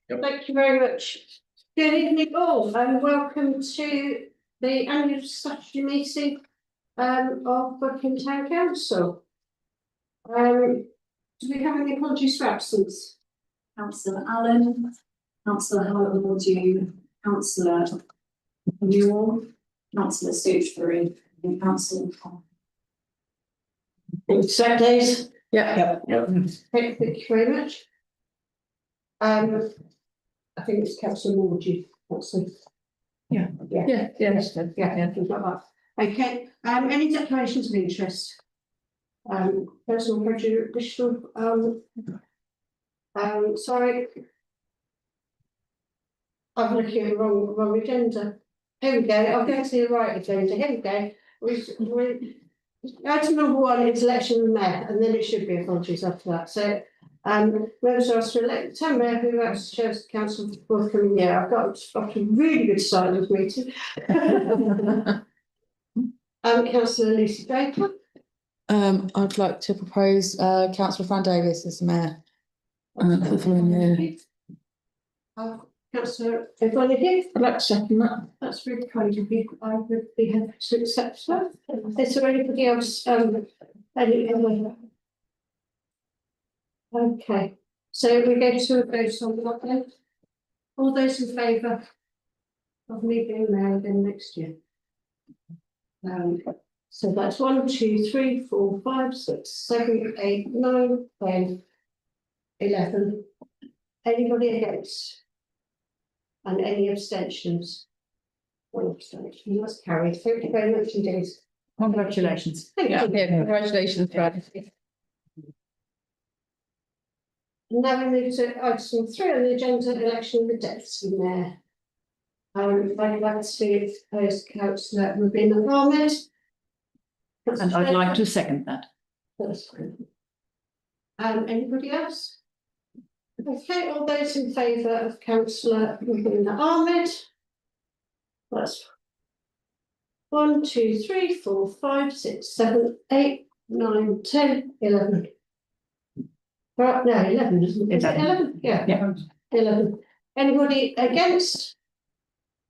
Yep. Thank you very much. Good evening all and welcome to the annual statutory meeting of Buckingham Town Council. Do we have any apologies for absence? Councillor Allen, Councillor Howard-Mordew, Councillor Newell, Councillor Stoochbury, and Councillor Saturdays? Yeah. Thank you very much. I think it's Councillor Mordew. Yeah. Okay. Any declarations of interest? Personal prejudicial. Sorry. I'm looking at the wrong agenda. Here we go. I'll go to the right agenda. Here we go. Item number 1 is election of the mayor, and then it should be apologies after that. So, members are asked to elect the town mayor who acts as chair of the council for the forthcoming year. I've got a really good start of this meeting. Councillor Lucy Baker. I'd like to propose Councillor Fran Davis as the mayor for the following year. Councillor O'Donoghue. I'd like to second that. That's really kind of you. I would be happy to accept that. Is there anybody else? Okay, so we're going to vote on that then. All those in favour of me being mayor again next year? So that's 1, 2, 3, 4, 5, 6, 7, 8, 9, 10, 11. Anybody against? And any abstentions? 1 abstention. That's carried. Thank you very much indeed. Congratulations. Thank you. Yeah, congratulations, Fran. Now we move to item 3 on the agenda, election of the deputy mayor. I'd like to propose Councillor Rubina Ahmed. And I'd like to second that. That's fine. Anybody else? Okay, all those in favour of Councillor Rubina Ahmed? That's 1, 2, 3, 4, 5, 6, 7, 8, 9, 10, 11. Right, no, 11, isn't it? 11? Yeah. 11. Anybody against?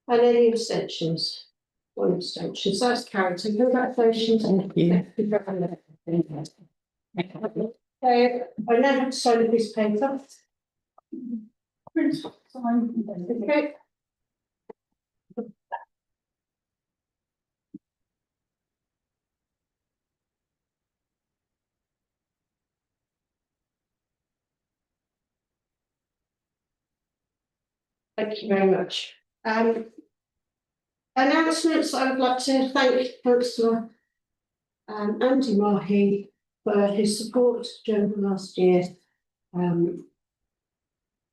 And any abstentions? 1 abstention. So that's carried. So congratulations. Thank you. Okay, I now have to sign a piece of paper. Okay. Thank you very much. Announcements. I would like to thank Councillor Andy Mahi for his support during the last year.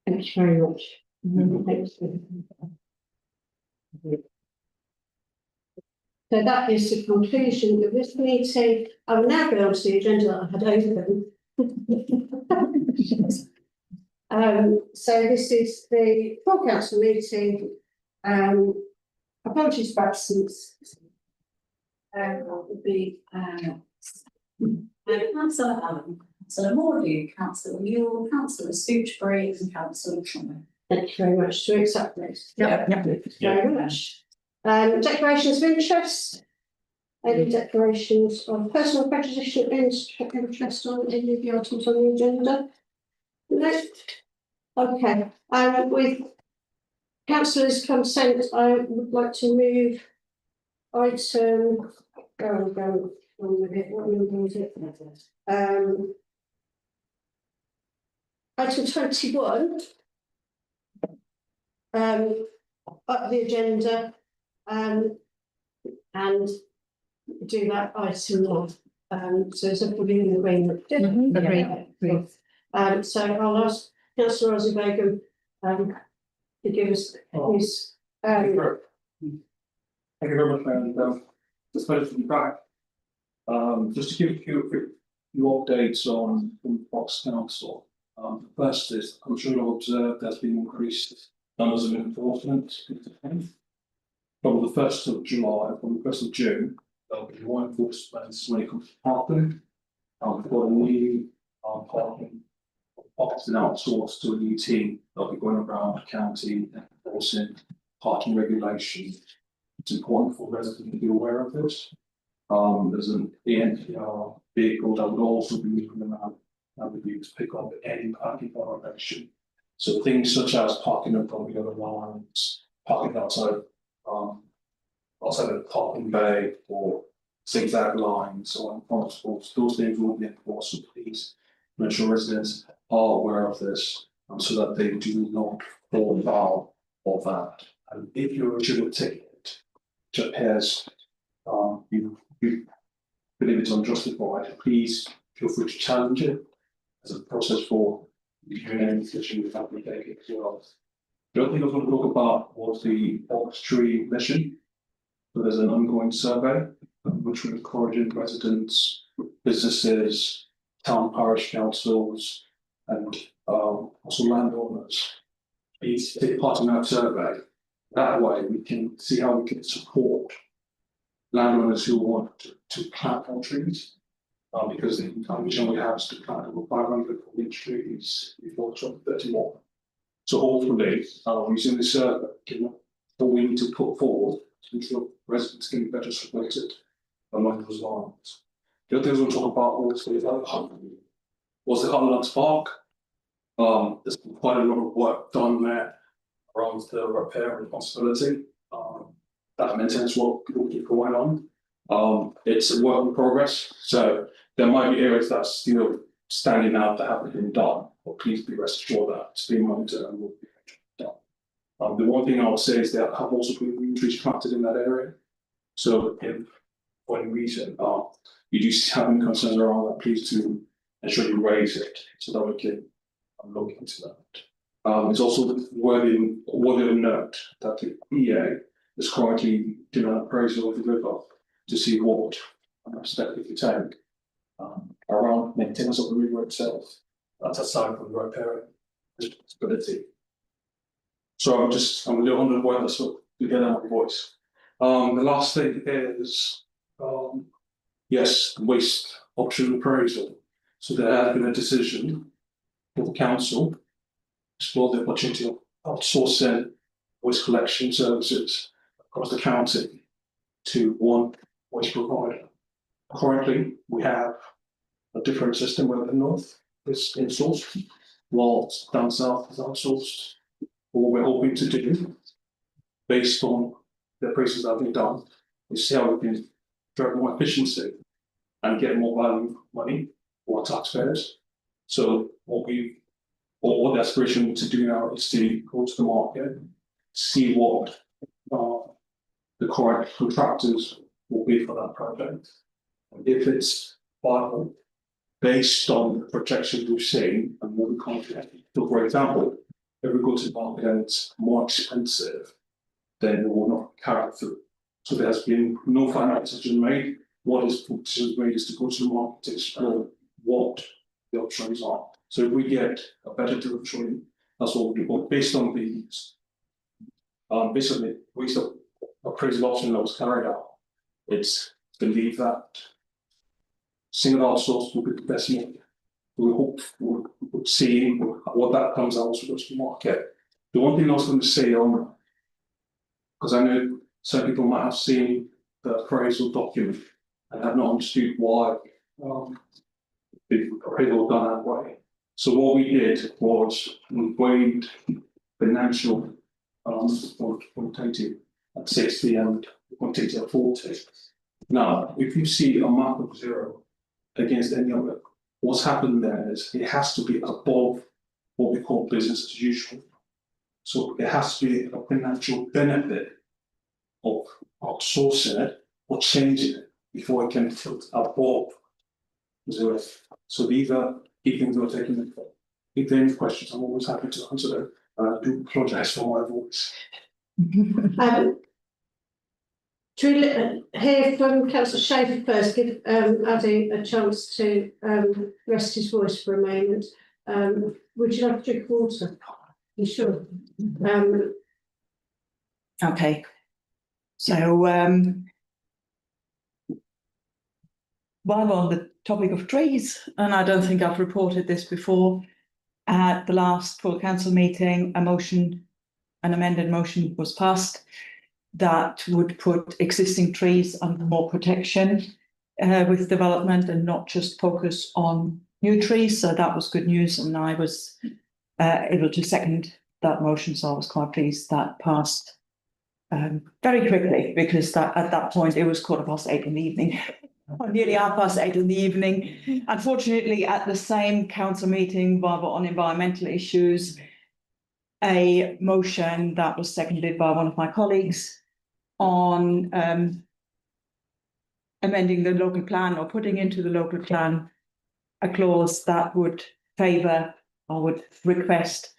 Thank you very much. So that is the conclusion of this meeting. I will now go on to the agenda that I had open. So this is the full council meeting. Apologies for absence. would be Councillor Allen, Councillor Mordew, Councillor Newell, Councillor Stoochbury, and Councillor Trummer. Thank you very much. To accept this. Yeah. Thank you very much. Declarations of interest. Any declarations of personal prejudicial interest on any of the items on the agenda? No. Okay. With councillors' consent, I would like to move item. Go on with it. What number is it? Item 21. Up the agenda. And do that item now. So is everybody in agreement? So I'll ask Councillor Rosie to give us his. Thank you very much, Mayor. It's better to be back. Just to give you a quick few updates on Fox Council. First is, I'm sure you'll observe there's been increased numbers of enforcement. From the 1st of July, from the 1st of June, there'll be more enforcement when it comes to parking. We've got a new parking often outsourced to a new team. They'll be going around the county enforcing parking regulations. It's important for residents to be aware of this. There's an ENPR vehicle that would also be moving around and would be able to pick up any parking violation. So things such as parking up on the other lines, parking outside the parking bay, or zigzag lines or unconstables, those things will be enforced. So please make sure residents are aware of this, so that they do not fall foul of that. And if you're issued a ticket, which appears you believe it's unjustified, please feel free to challenge it as a process for reviewing any decision with that we take as well. The other thing I was going to talk about was the Ox Tree mission. So there's an ongoing survey which we're encouraging residents, businesses, town parish councils, and also landowners. Please take part in that survey. That way we can see how we can support landowners who want to plant more trees, because the ambition we have is to plant over 500 trees before 2031. So hopefully, using the survey, what we need to put forward to ensure residents can be better supported along those lines. The other things we'll talk about also was the Heartlands Park. There's been quite a lot of work done there around the repair responsibility. That maintenance work will keep going on. It's a work in progress, so there might be areas that's still standing out that haven't been done, but please be rest assured that it's being monitored and will be done. The one thing I would say is there have also been new trees planted in that area. So if for any reason you do have any concerns around that, please do ensure you raise it so that we can look into that. It's also worthy of note that the EA is currently doing an appraisal of the river to see what step we can take around maintenance of the river itself. That's aside from the riparian responsibility. So I'm a little under the weather, so you get out my voice. The last thing is yes, waste option appraisal. So there has been a decision for the council to explore the opportunity of outsourcing waste collection services across the county to one waste provider. Currently, we have a different system where the north is insourced, while down south is outsourced. What we're hoping to do, based on the appraisals that have been done, is see how we can drive more efficiency and get more value for money for our taxpayers. So what the aspiration to do now is to go to the market, see what the correct contractors will be for that project. And if it's viable, based on the projections we've seen and what we can't. So for example, if we go to the market and it's more expensive, then it will not carry through. So there has been no final decision made. What is decision made is to go to the market to explore what the options are. So if we get a better option, that's what we do. But based on these, the waste of appraisal option that was carried out, it's believed that single outsource will be the best method. We hope we'll see what that comes out as we go to the market. The one thing I was going to say on, because I know some people might have seen the appraisal document and have not understood why the appraisal was done that way. So what we did was we weighed financial quantitative at 60 and quantitative at 40. Now, if you see a mark of 0 against any other, what's happened there is it has to be above what we call business as usual. So it has to be a financial benefit of outsourcing it or changing it before it can fit above 0. So these are key things we're taking into account. If there are any questions, I'm always happy to answer them. I do apologise for my voice. To hear from Councillor Schaefer first, give Addy a chance to rest his voice for a moment. Would you like to drink water? You sure? Okay. So while on the topic of trees, and I don't think I've reported this before, at the last full council meeting, an amended motion was passed that would put existing trees under more protection with development and not just focus on new trees. So that was good news, and I was able to second that motion. So I was quite pleased that passed very quickly, because that at that point it was 8:15 in the evening. Or nearly 8:30 in the evening. Unfortunately, at the same council meeting, on environmental issues, a motion that was seconded by one of my colleagues on amending the local plan, or putting into the local plan a clause that would favour or would request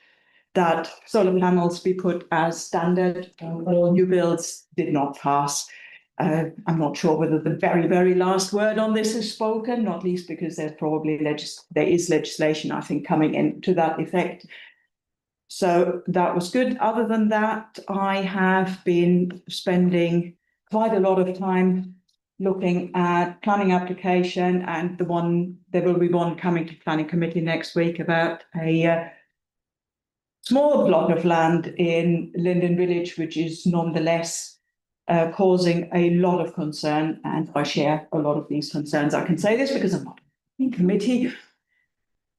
that solar panels be put as standard for all new builds, did not pass. I'm not sure whether the very last word on this is spoken, not least because there's probably there is legislation, I think, coming in to that effect. So that was good. Other than that, I have been spending quite a lot of time looking at planning application, and there will be one coming to planning committee next week about a small block of land in Linden Village, which is nonetheless causing a lot of concern, and I share a lot of these concerns. I can say this because I'm not in committee,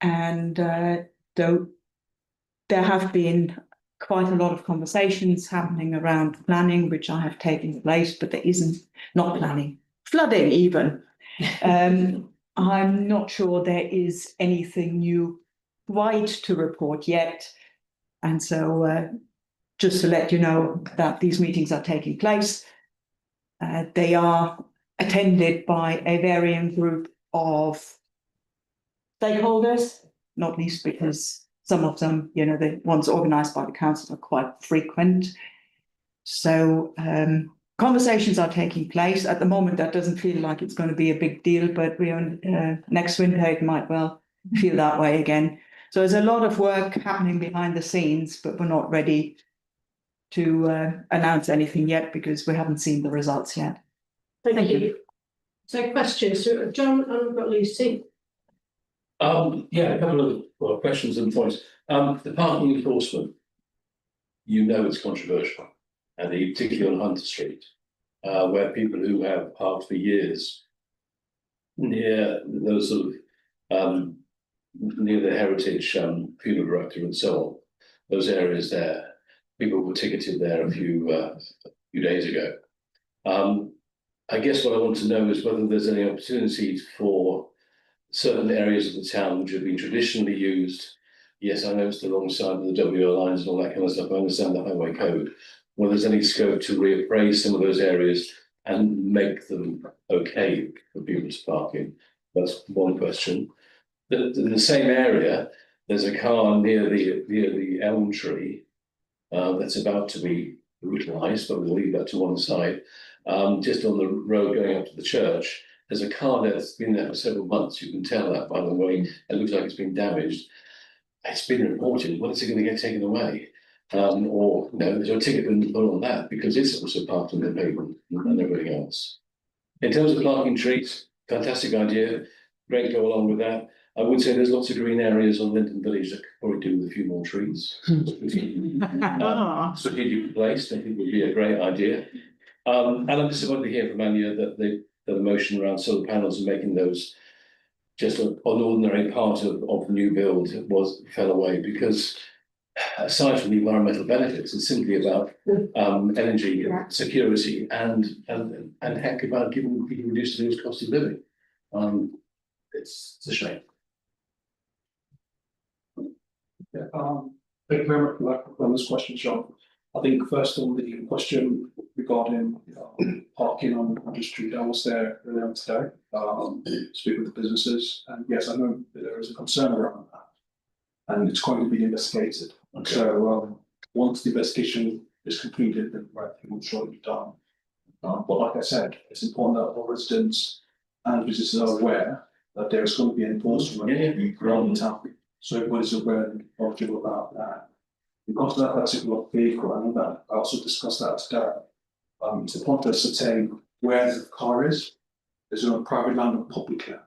and though there have been quite a lot of conversations happening around planning, which I have taken place, but there isn't, not planning, flooding even. I'm not sure there is anything new quite to report yet, and so just to let you know that these meetings are taking place. They are attended by a varying group of stakeholders, not least because some of them, the ones organised by the council, are quite frequent. So conversations are taking place. At the moment, that doesn't feel like it's going to be a big deal, but next winter it might well feel that way again. So there's a lot of work happening behind the scenes, but we're not ready to announce anything yet because we haven't seen the results yet. Thank you. So questions, so John, and we've got Lucy. Yeah, a couple of questions and points. The parking enforcement, it's controversial, and particularly on Hunter Street, where people who have parked for years near those sort of near the heritage funeral director and so on, those areas there, people were ticketed there a few days ago. I guess what I want to know is whether there's any opportunities for certain areas of the town which have been traditionally used. Yes, I know it's the wrong side of the WO lines and all that kind of stuff. I understand the highway code. Whether there's any scope to reappraise some of those areas and make them okay for people to park in. That's one question. In the same area, there's a car near the elm tree that's about to be utilised, but we'll leave that to one side. Just on the road going up to the church, there's a car there that's been there for several months. You can tell that by the way. It looks like it's been damaged. It's been reported. When is it going to get taken away? Or there's a ticket been put on that because it's also parked on the pavement and everything else. In terms of planting trees, fantastic idea. Great, go along with that. I would say there's lots of green areas on Linden Village that could probably do with a few more trees. Strategically placed, I think would be a great idea. And I'm disappointed to hear from Anya that the motion around solar panels and making those just an ordinary part of the new build fell away, because aside from the environmental benefits, it's simply about energy security and heck about giving people reduced cost of living. It's a shame. Yeah, thank you very much for this question, Sean. I think first on the question regarding parking on the street, I was there earlier today, speak with the businesses, and yes, I know that there is a concern around that, and it's going to be investigated. Okay. So once the investigation is completed, then right thing will surely be done. But like I said, it's important that all residents and businesses are aware that there is going to be enforcement around the town, so everybody's aware and knowledgeable about that. Because of that particular vehicle, I know that I also discussed that today. It's important to ascertain where the car is. Is it on private land or public land?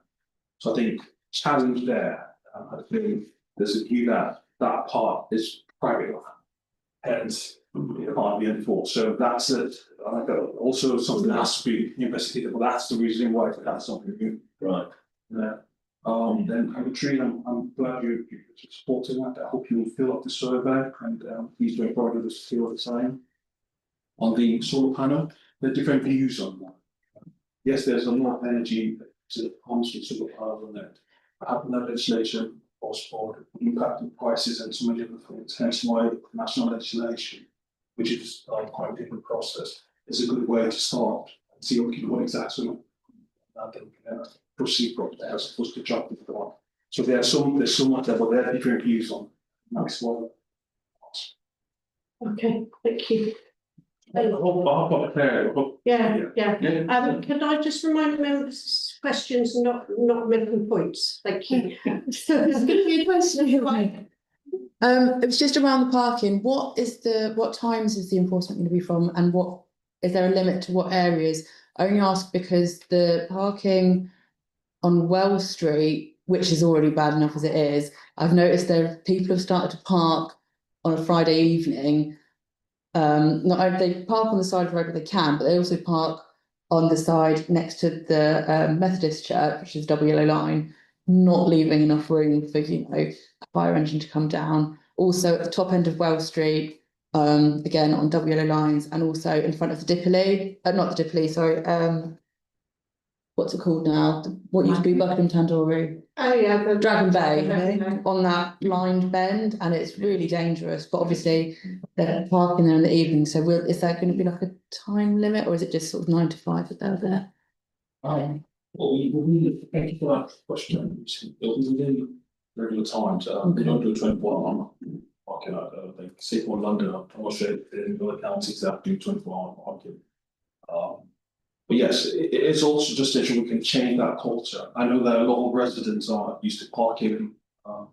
So I think challenge there, I think there's a view that that part is private land. Hence, it can't be enforced, so that's it. Also something that has to be investigated, but that's the reason why that's something new. Right. Yeah. Then I'm glad you're supporting that. I hope you will fill up the survey and please don't bother us to feel the same. On the solar panel, there are different views on that. Yes, there's a lot of energy to comes with solar panels on it. Having that legislation was for impacting prices and so many other things, hence why national legislation, which is quite a different process, is a good way to start and see what exactly that then proceed from there as opposed to jump into the one. So there's so much there, but there are different views on that's why. Okay, thank you. I'll got clear. Yeah. Yeah. Can I just remind members questions, not making points? Thank you. There's going to be a question here, right? It was just around the parking. What times is the enforcement going to be from, and what is there a limit to what areas? I only ask because the parking on Wells Street, which is already bad enough as it is, I've noticed people have started to park on a Friday evening. Not only they park on the side of the road where they can, but they also park on the side next to the Methodist church, which is double yellow line, not leaving enough room for a fire engine to come down. Also at the top end of Wells Street, again on double yellow lines, and also in front of the Dippoli, not the Dippoli, sorry, what's it called now? What used to be Buckingham Tandoori? Oh yeah, the Dragon Bay, on that blind bend, and it's really dangerous. But obviously, they're parking there in the evening. So, is there going to be like a time limit, or is it just sort of 9 to 5 that they're there? Well, we thank you for that question. It'll be within regular times. We don't do 24-hour parking. I think say for London, I'm not sure if in other counties that do 24-hour parking. But yes, it's also just that we can change that culture. I know that a lot of residents are used to parking, I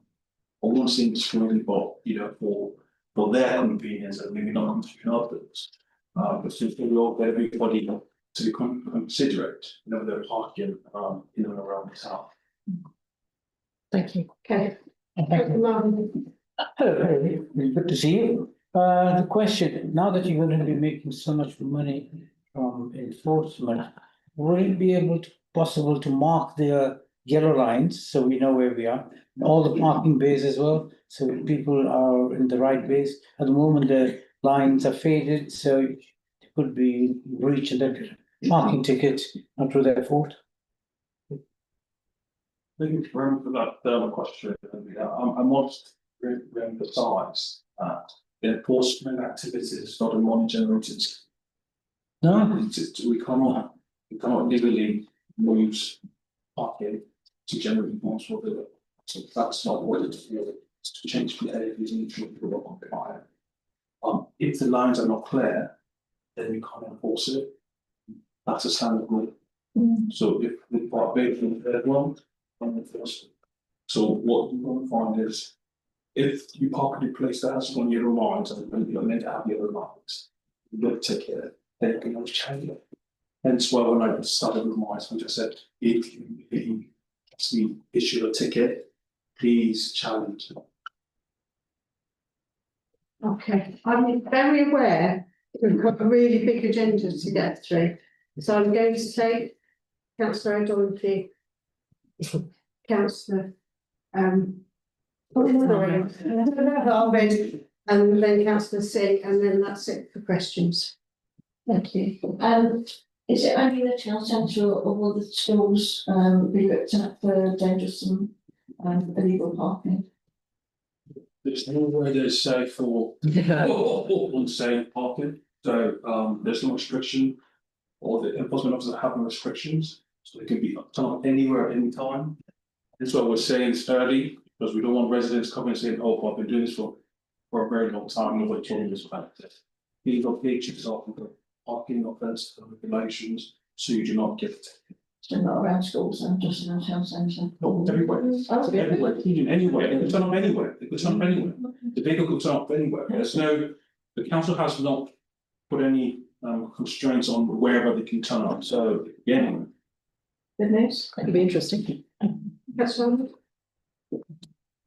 won't say discriminating, but for their convenience and maybe not considering others. But since we all everybody to consider it, they're parking in and around the town. Thank you. Okay. Hello, good to see you. The question, now that you're going to be making so much money from enforcement, will it be possible to mark the yellow lines so we know where we are? All the parking bays as well, so people are in the right base. At the moment, the lines are faded, so it could be breach of the parking ticket, not through their fault. Thank you very much for that question. I must emphasise that the enforcement activities is not a money generated. No, We cannot legally use parking to generate enforcement. So that's not what it is. It's to change behaviours and ensure people are compliant. If the lines are not clear, then you can't enforce it. That's a standard rule. So if the part basically they're wrong, then enforce it. So what you're going to find is if you park in a place that has one yellow lines and you're meant to have yellow lines, you don't take care of it. They can always change it. Hence why when I started with my I just said, if you actually issue a ticket, please challenge it. Okay, I'm very aware we've got a really big agenda to get through. So I'm going to take Councillor O'Doherty, Councillor Ahmed, and then Councillor Singh, and then that's it for questions. Thank you. Is it only the town centre or will the schools be looked at for dangerous and illegal parking? There's nowhere there's safe for unsafe parking, so there's no restriction, or the enforcement officers have no restrictions, so they can be done anywhere at any time. That's why we're saying it's early, because we don't want residents coming and saying, oh, I've been doing this for a very long time, nobody told me this about it. These are pictures of the parking offence and regulations, so you do not get it. So not around schools and just in the town centre? No, everywhere. Everywhere, anywhere, they could turn up anywhere, the vehicle could turn up anywhere, the council has not put any constraints on wherever they can turn up, so anyway. Good news. That could be interesting. That's one.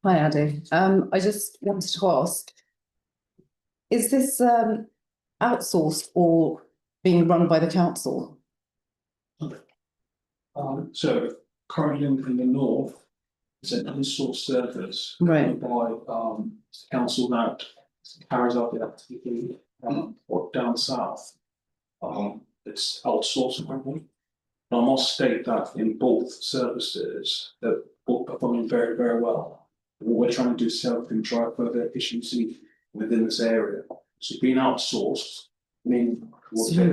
Hi, Addy. I just wanted to ask, is this outsourced or being run by the council? So currently in the north, it's an in-source service. Right. By the council that carries out the activity, or down south. It's outsourced currently. I must state that in both services, they're both performing very, very well. What we're trying to do is help them drive further efficiency within this area. So being outsourced, I mean.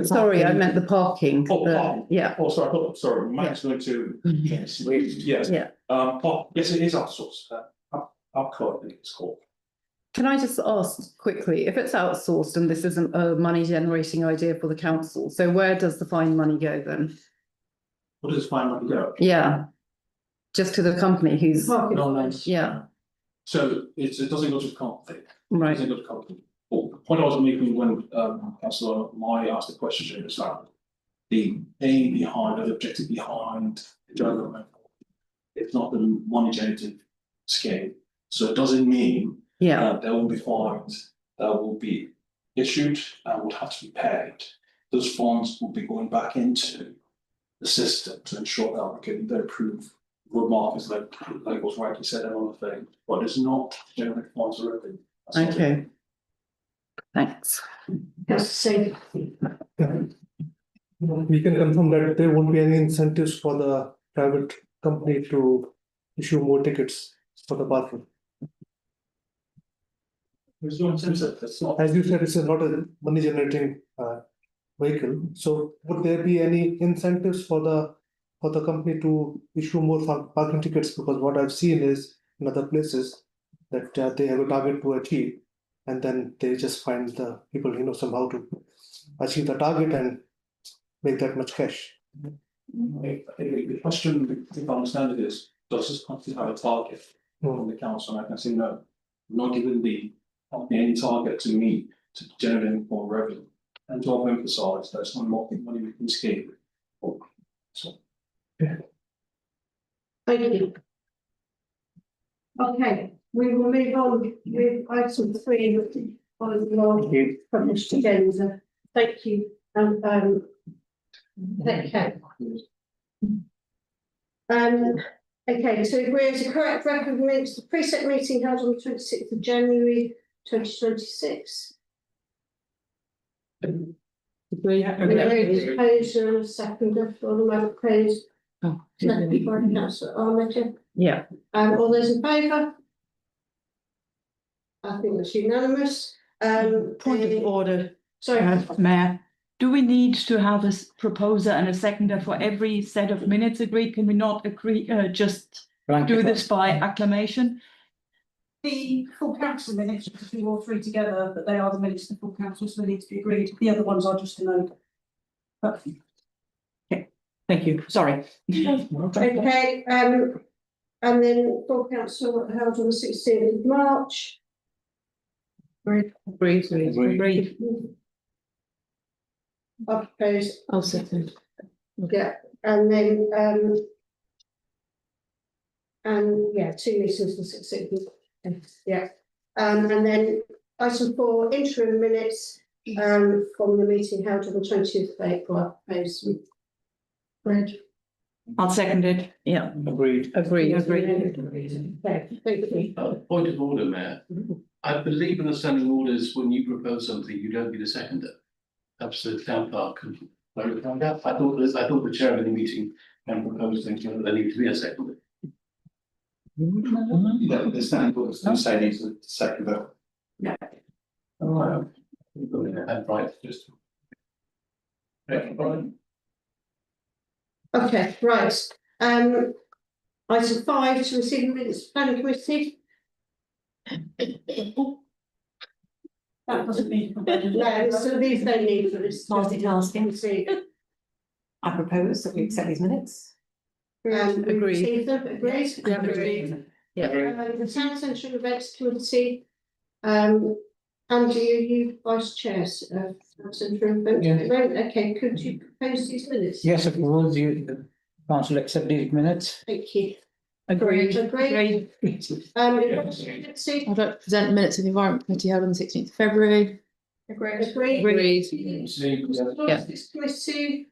Sorry, I meant the parking. Oh, the- parking. Yeah, Oh, sorry, Mike's going to. Yes. Yes. yeah. Yes, it is outsourced. Upcode, I think it's called. Can I just ask quickly, if it's outsourced and this isn't a money generating idea for the council, so where does the fine money go then? What does fine money go? Yeah. Just to the company who's, Market. yeah, So it doesn't go to the company. It right, doesn't go to the company. Well, the point I was making when Councillor Mai asked the question is that the aim behind or the objective behind the development, it's not the money generating scheme. So it doesn't mean yeah, that there will be fines that will be issued and would have to be paid. Those funds will be going back into the system to ensure that we can improve road markers like was rightly said and other thing, but it's not generating funds or revenue. That's not it. okay. Thanks. That's safe. We can confirm that there won't be any incentives for the private company to issue more tickets for the parking. There's no incentive, it's not. As you said, it's not a money generating vehicle, so would there be any incentives for the company to issue more parking tickets? Because what I've seen is in other places that they have a target to achieve, and then they just find the people, somehow to achieve the target and make that much cash. The question, if I understand it, is does this company have a target from the council? And I can say no, not given the company any target to meet to generate more revenue. And to emphasise that's not money we can scheme. So. Thank you. Okay, we will move on with item 3, which is on the published agenda. Thank you. Take care. Okay, so we're to correct record of minutes, the preset meeting held on the 26th of January 2026. Opposed and a second for the moment opposed. Oh, Second by Councillor Armitage. yeah, All those in favour? I think that's unanimous. Point of any- order, Sorry, Mayor. Do we need to have a proposer and a seconder for every set of minutes agreed? Can we not agree, just do this by acclamation? The full council minutes, because we all three together, but they are the minutes of the full council, so they need to be agreed. The other ones are just a note. But Thank you, sorry. okay, and then full council held on the 16th of March. agreed. I propose, I'll second. yeah, and then, and yeah, 2 meetings the 16th, yeah. And then item 4, interim minutes, from the meeting held on the 20th of April, I propose. Fred. I'll second it. Yeah, Agreed. agreed. Okay, thank you. Point of order, Mayor. I believe in the standing orders, when you propose something, you don't need a seconder. Perhaps the town clerk can clarify that. I thought the chair of the meeting can propose things, but there need to be a seconder. Yeah, the standing orders do say needs a seconder. Oh, right. You've got it, right, just. Okay, fine. Okay, right, item 5, to receive the minutes of planning committee. that doesn't mean. No, so these don't need for this. Multitasking. I propose that we accept these minutes. We Agreed. receive them, agreed? Yeah, agreed. Yeah. The town central events committee, Andy, you vice chair of town central events. Yeah. Right, okay, could you propose these minutes? Yes, of course, the council accept these minutes. Thank you. Agreed. Agreed. I'd like to present the minutes of the Environment Committee held on the 16th of February. Agreed. Yeah. Committee,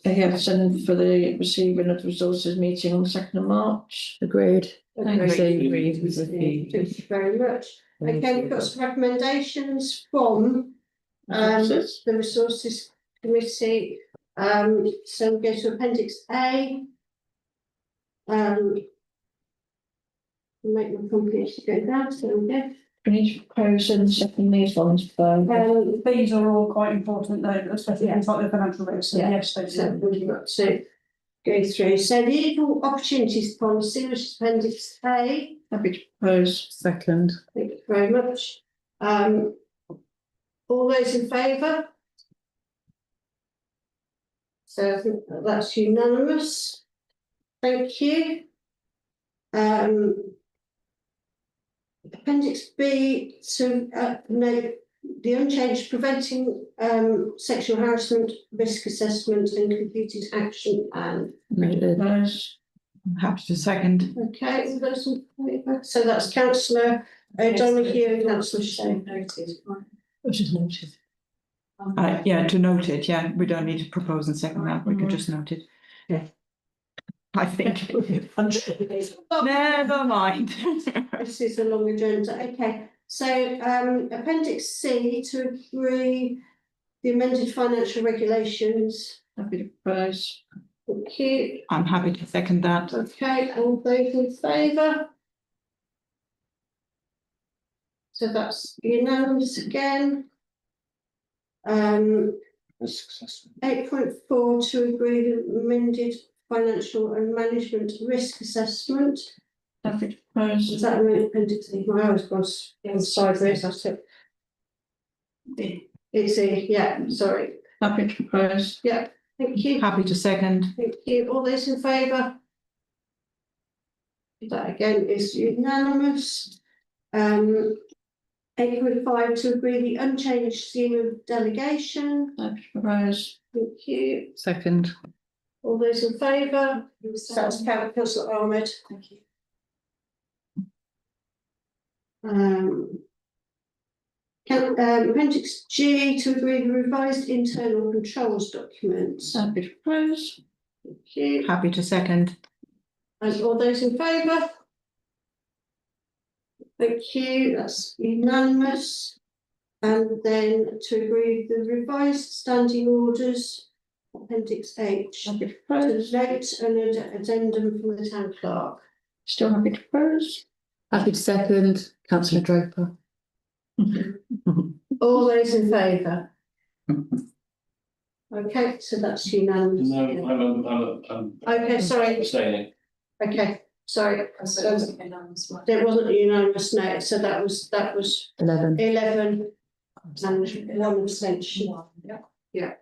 Yes, and for the receiving of resources meeting on the 2nd of March. Agreed. Agreed. Thank you very much. Okay, we've got some recommendations from Resources. the Resources Committee. So we'll go to Appendix A. Make my computer go down, so we go. We need to propose and second these ones for. These are all quite important though, especially things like the financial risks, so Yeah. yes, they So we've got to go through. So the Equal Opportunities Policy, which is Appendix A. Happy to propose. Second. Thank you very much. All those in favour? So I think that's unanimous. Thank you. Appendix B to note the unchanged preventing sexual harassment risk assessment and completed action plan. Propose. I'm happy to second. Okay, all those in favour? So that's Councillor O'Donoghue and Councillor Shea. Yeah, to note it, yeah, we don't need to propose and second that, we can just note it. Yeah. I think. Never mind. This is a long agenda. Okay, so Appendix C to agree the amended financial regulations. Happy to propose. Thank you. I'm happy to second that. Okay, all those in favour? So that's unanimous again. 8.4 to agree the amended financial and management risk assessment. Happy to propose. Is that an appendix? I always was sideways, that's it. It's a, yeah, sorry. Happy to propose. Yeah, thank you. Happy to second. Thank you. All those in favour? That again is unanimous. 8.5 to agree the unchanged scheme of delegation. Happy to propose. Thank you. Second. All those in favour? That's Councillor Ahmed. Thank you. Appendix G to agree the revised internal controls documents. Happy to propose. Thank you. Happy to second. And all those in favour? Thank you, that's unanimous. And then to agree the revised standing orders, Appendix H. Happy to To propose. note an addendum from the town clerk. Still happy to propose. Happy to second. Councillor Draper. All those in favour? Okay, so that's unanimous. No, I'm Okay, sorry, abstaining. okay, sorry. So it wasn't unanimous, right? There wasn't a unanimous no, so that was 11. 11 and 1 abstention. Yeah.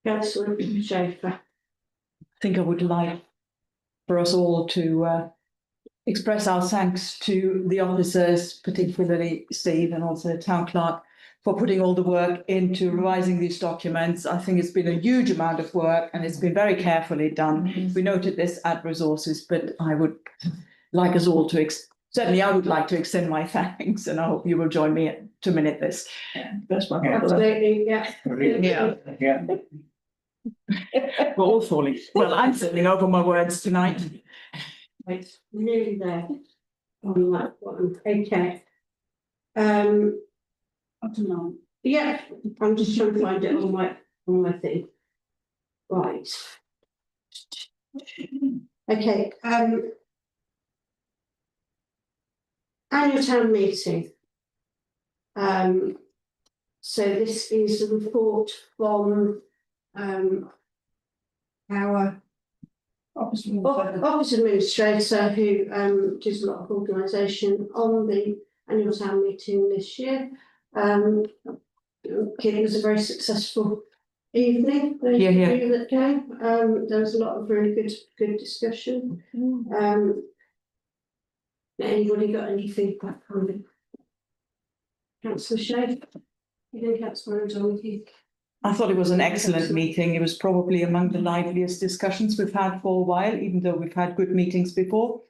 Councillor Schaefer. I think I would like for us all to express our thanks to the officers, particularly Steve and also the town clerk, for putting all the work into revising these documents. I think it's been a huge amount of work and it's been very carefully done. We noted this at resources, but I would like us all to, certainly I would like to extend my thanks and I hope you will join me to minute this. That's my Absolutely, yeah. Yeah. We're all falling, well, I'm falling over my words tonight. Right, nearly there. On that one, okay. I don't know. Yeah, I'm just trying to find it on my thing. Right. Okay, annual town meeting. So this is a report from our office administrator who does a lot of organisation on the annual town meeting this year. It was a very successful evening. Those Yeah, yeah. of you that came, there was a lot of really good discussion. Anybody got any feedback from it? Councillor Shea? You think Councillor O'Donoghue? I thought it was an excellent meeting. It was probably among the liveliest discussions we've had for a while, even though we've had good meetings before.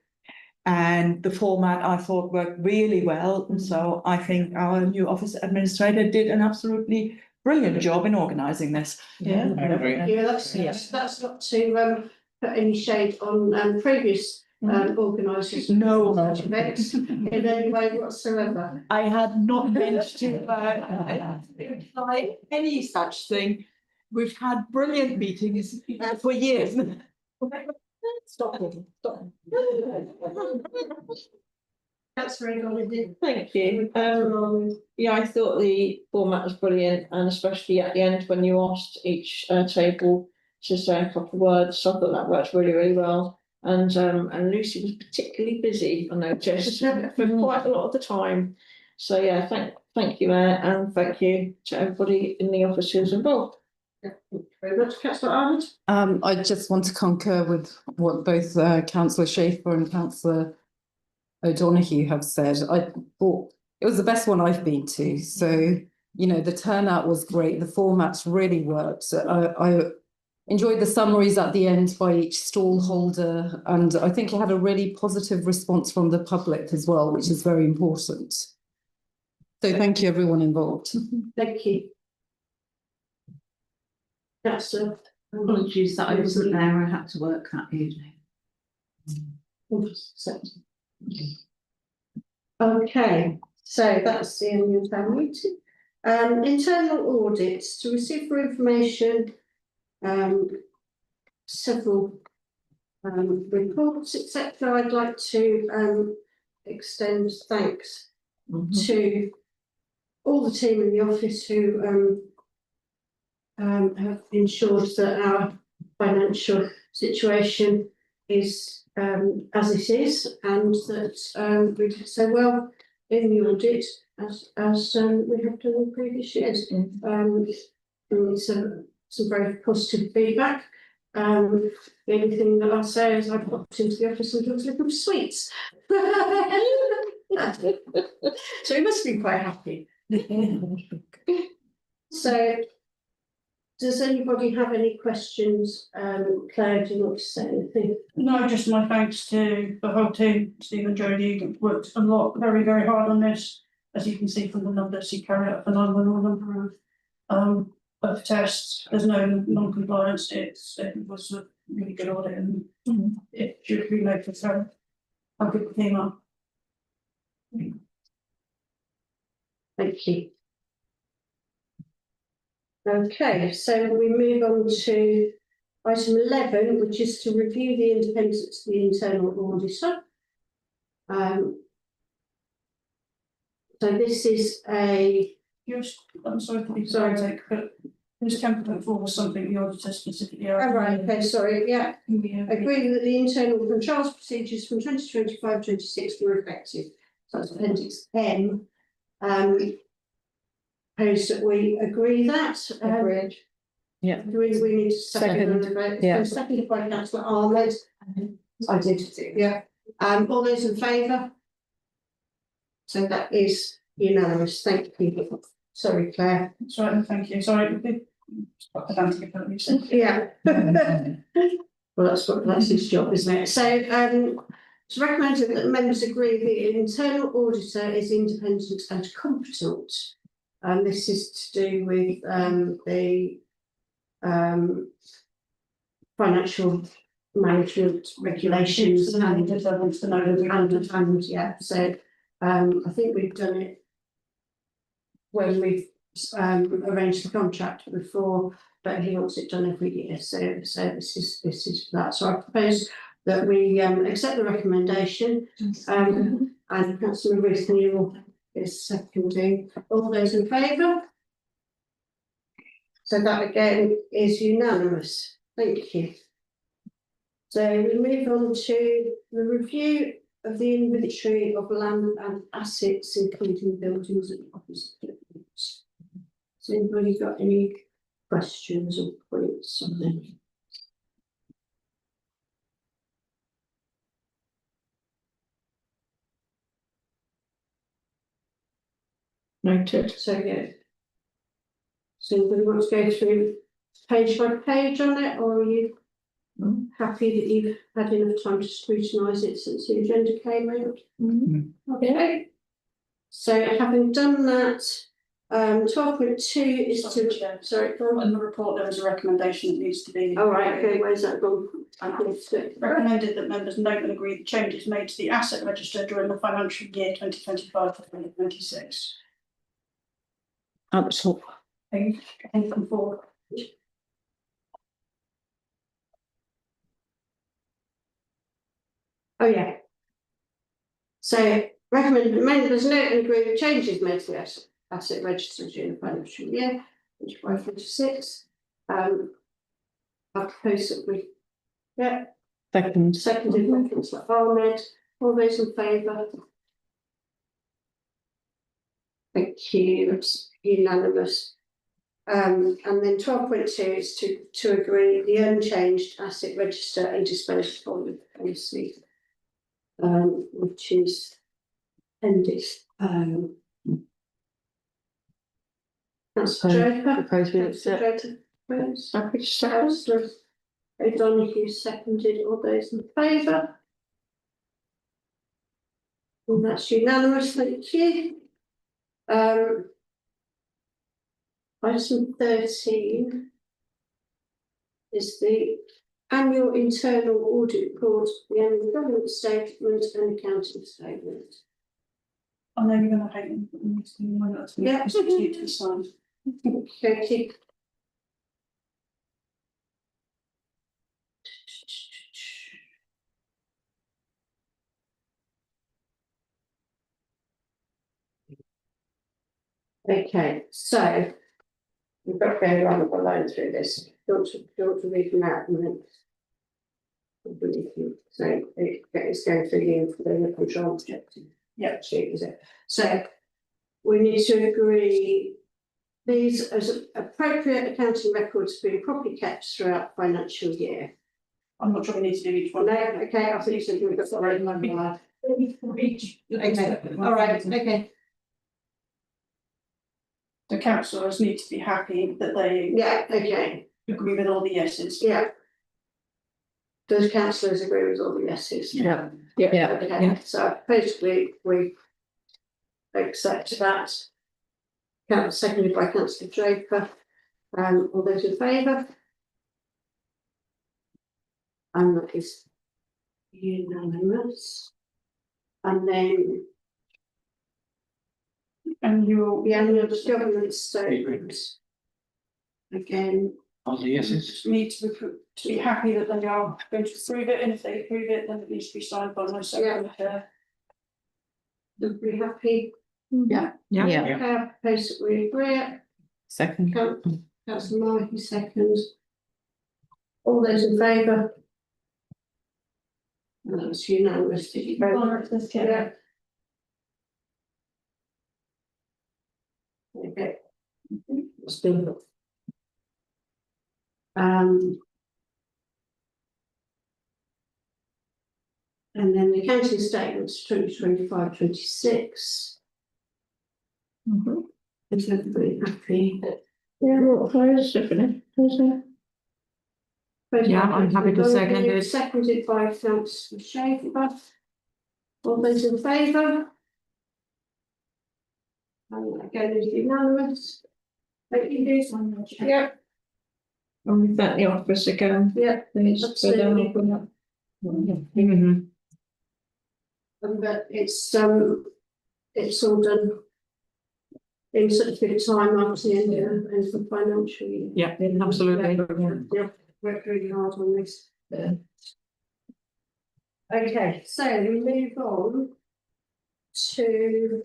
And the format I thought worked really well. And so I think our new office administrator did an absolutely brilliant job in organising this. Yeah, I agree. yeah, that's not to put any shade on previous organisers. No. Such events in any way whatsoever. I had not meant to imply any such thing. We've had brilliant meetings for years. Stop it, stop. That's very good. Thank you. Yeah, I thought the format was brilliant, and especially at the end when you asked each table to say a couple of words. So I thought that worked really, really well. And Lucy was particularly busy, I noticed, for quite a lot of the time. So yeah, thank you, Mayor, and thank you to everybody in the office who's involved. Thank you very much, Councillor Arnold. I just want to concur with what both Councillor Schaefer and Councillor O'Donoghue have said. I thought it was the best one I've been to. So, you know, the turnout was great. The formats really worked. I enjoyed the summaries at the end by each stall holder. And I think it had a really positive response from the public as well, which is very important. So thank you, everyone involved. Thank you. Apologies that I wasn't there, I had to work that evening. Okay, so that's the annual town meeting. Internal audits to receive for information, several reports, etc. I'd like to extend thanks to all the team in the office who have ensured that our financial situation is as it is, and that we did so well in the audit as we have done in previous years. Some very positive feedback. The only thing that I'll say is I popped into the office and took a little of sweets. So he must be quite happy. So, does anybody have any questions? Claire, do you want to say anything? No, just my thanks to the whole team. Stephen, Jodie worked a lot, very, very hard on this. As you can see from the numbers, you carry out a phenomenal number of tests. There's no non-compliance. It was a really good audit, and it should be noted. So I'll give the team up. Thank you. Okay, so we move on to item 11, which is to review the independence of the internal auditor. So this is a. I'm sorry to be sorry, but this campaign for was something the auditor specifically. Oh, right, okay, sorry, yeah. Agree that the internal controls procedures from 2025-26 were effective. So that's appendix M. Suppose that we agree that. Agreed. Yeah. We need to second the vote. Yeah. So seconded by Councillor Arnold. I did, yeah. All those in favour? So that is unanimous. Thank you. Sorry, Claire. That's right, thank you. Sorry. Yeah. Well, that's his job, isn't it? So, it's recommended that members agree the internal auditor is independent and competent. And this is to do with the financial management regulations and yeah. So I think we've done it when we've arranged the contract before, but he wants it done every year. So this is that. So I propose that we accept the recommendation. And Councillor Ruth Newell is seconding. All those in favour? So that again is unanimous. Thank you. So we move on to the review of the inventory of land and assets, including buildings and office buildings. Has anybody got any questions or points on them? Noted. So yeah. So anybody want to go through page by page on it, or are you happy that you've had enough time to scrutinise it since the agenda came out? Okay. So having done that, 12.2 is to, sorry, go on. In the report, there is a recommendation that needs to be. All right, okay, where's that gone? Recommended that members note and agree the changes made to the asset register during the financial year 2025 to 2026. At the top. Page 4. Oh, yeah. So recommend that members note and agree the changes made to the asset register during the financial year 25-26. I propose that we, yeah, seconded by Councillor Ahmed. All those in favour? Thank you, it's unanimous. And then 12.2 is to agree the unchanged asset register and disposal policy, which is ended. Councillor Draper. Propose we Councillor accept. Draper. Councillor O'Donoghue seconded. All those in favour? And that's unanimous, thank you. Item 13 is the annual internal audit report, the annual government statement and accounting statement. I know you're going to hate them, but we need to do one that's Yeah. need to be signed. Okay. Okay, so we've got to go along the line through this. Do you want to read them out a minute? So it's going through the control objective. Yeah. Sheet, is it? So we need to agree these as appropriate accounting records being properly kept throughout the financial year. I'm not sure we need to do each one. No, okay, I think so. We've got the right one. Okay, all right, okay. The councillors need to be happy that they Yeah, okay, agree with all the yeses. yeah. Does councillors agree with all the yeses? Yeah. Okay, so basically we accept that. Seconded by Councillor Draper. All those in favour? And that is unanimous. And then the annual government statement. Again. All the yeses. Need to be happy that they are going to approve it, and if they approve it, then it needs to be signed by myself and the chair. Everybody happy? Yeah. I propose that we agree. Second. Councillor Markey seconds. All those in favour? And that's unanimous. Did you vote? Yeah. Okay. Still. And then the accounting statements 2025-26. Is everybody happy? Yeah, what close, definitely. Yeah, I'm happy to second it. Seconded by Councillor Schaefer. All those in favour? And again, it's unanimous. Thank you. Yeah. And we've got the office again. Yeah. Absolutely. But it's all done in such good time after the end of the financial year. Yeah, absolutely. Yeah, worked really hard on this. Okay, so we move on to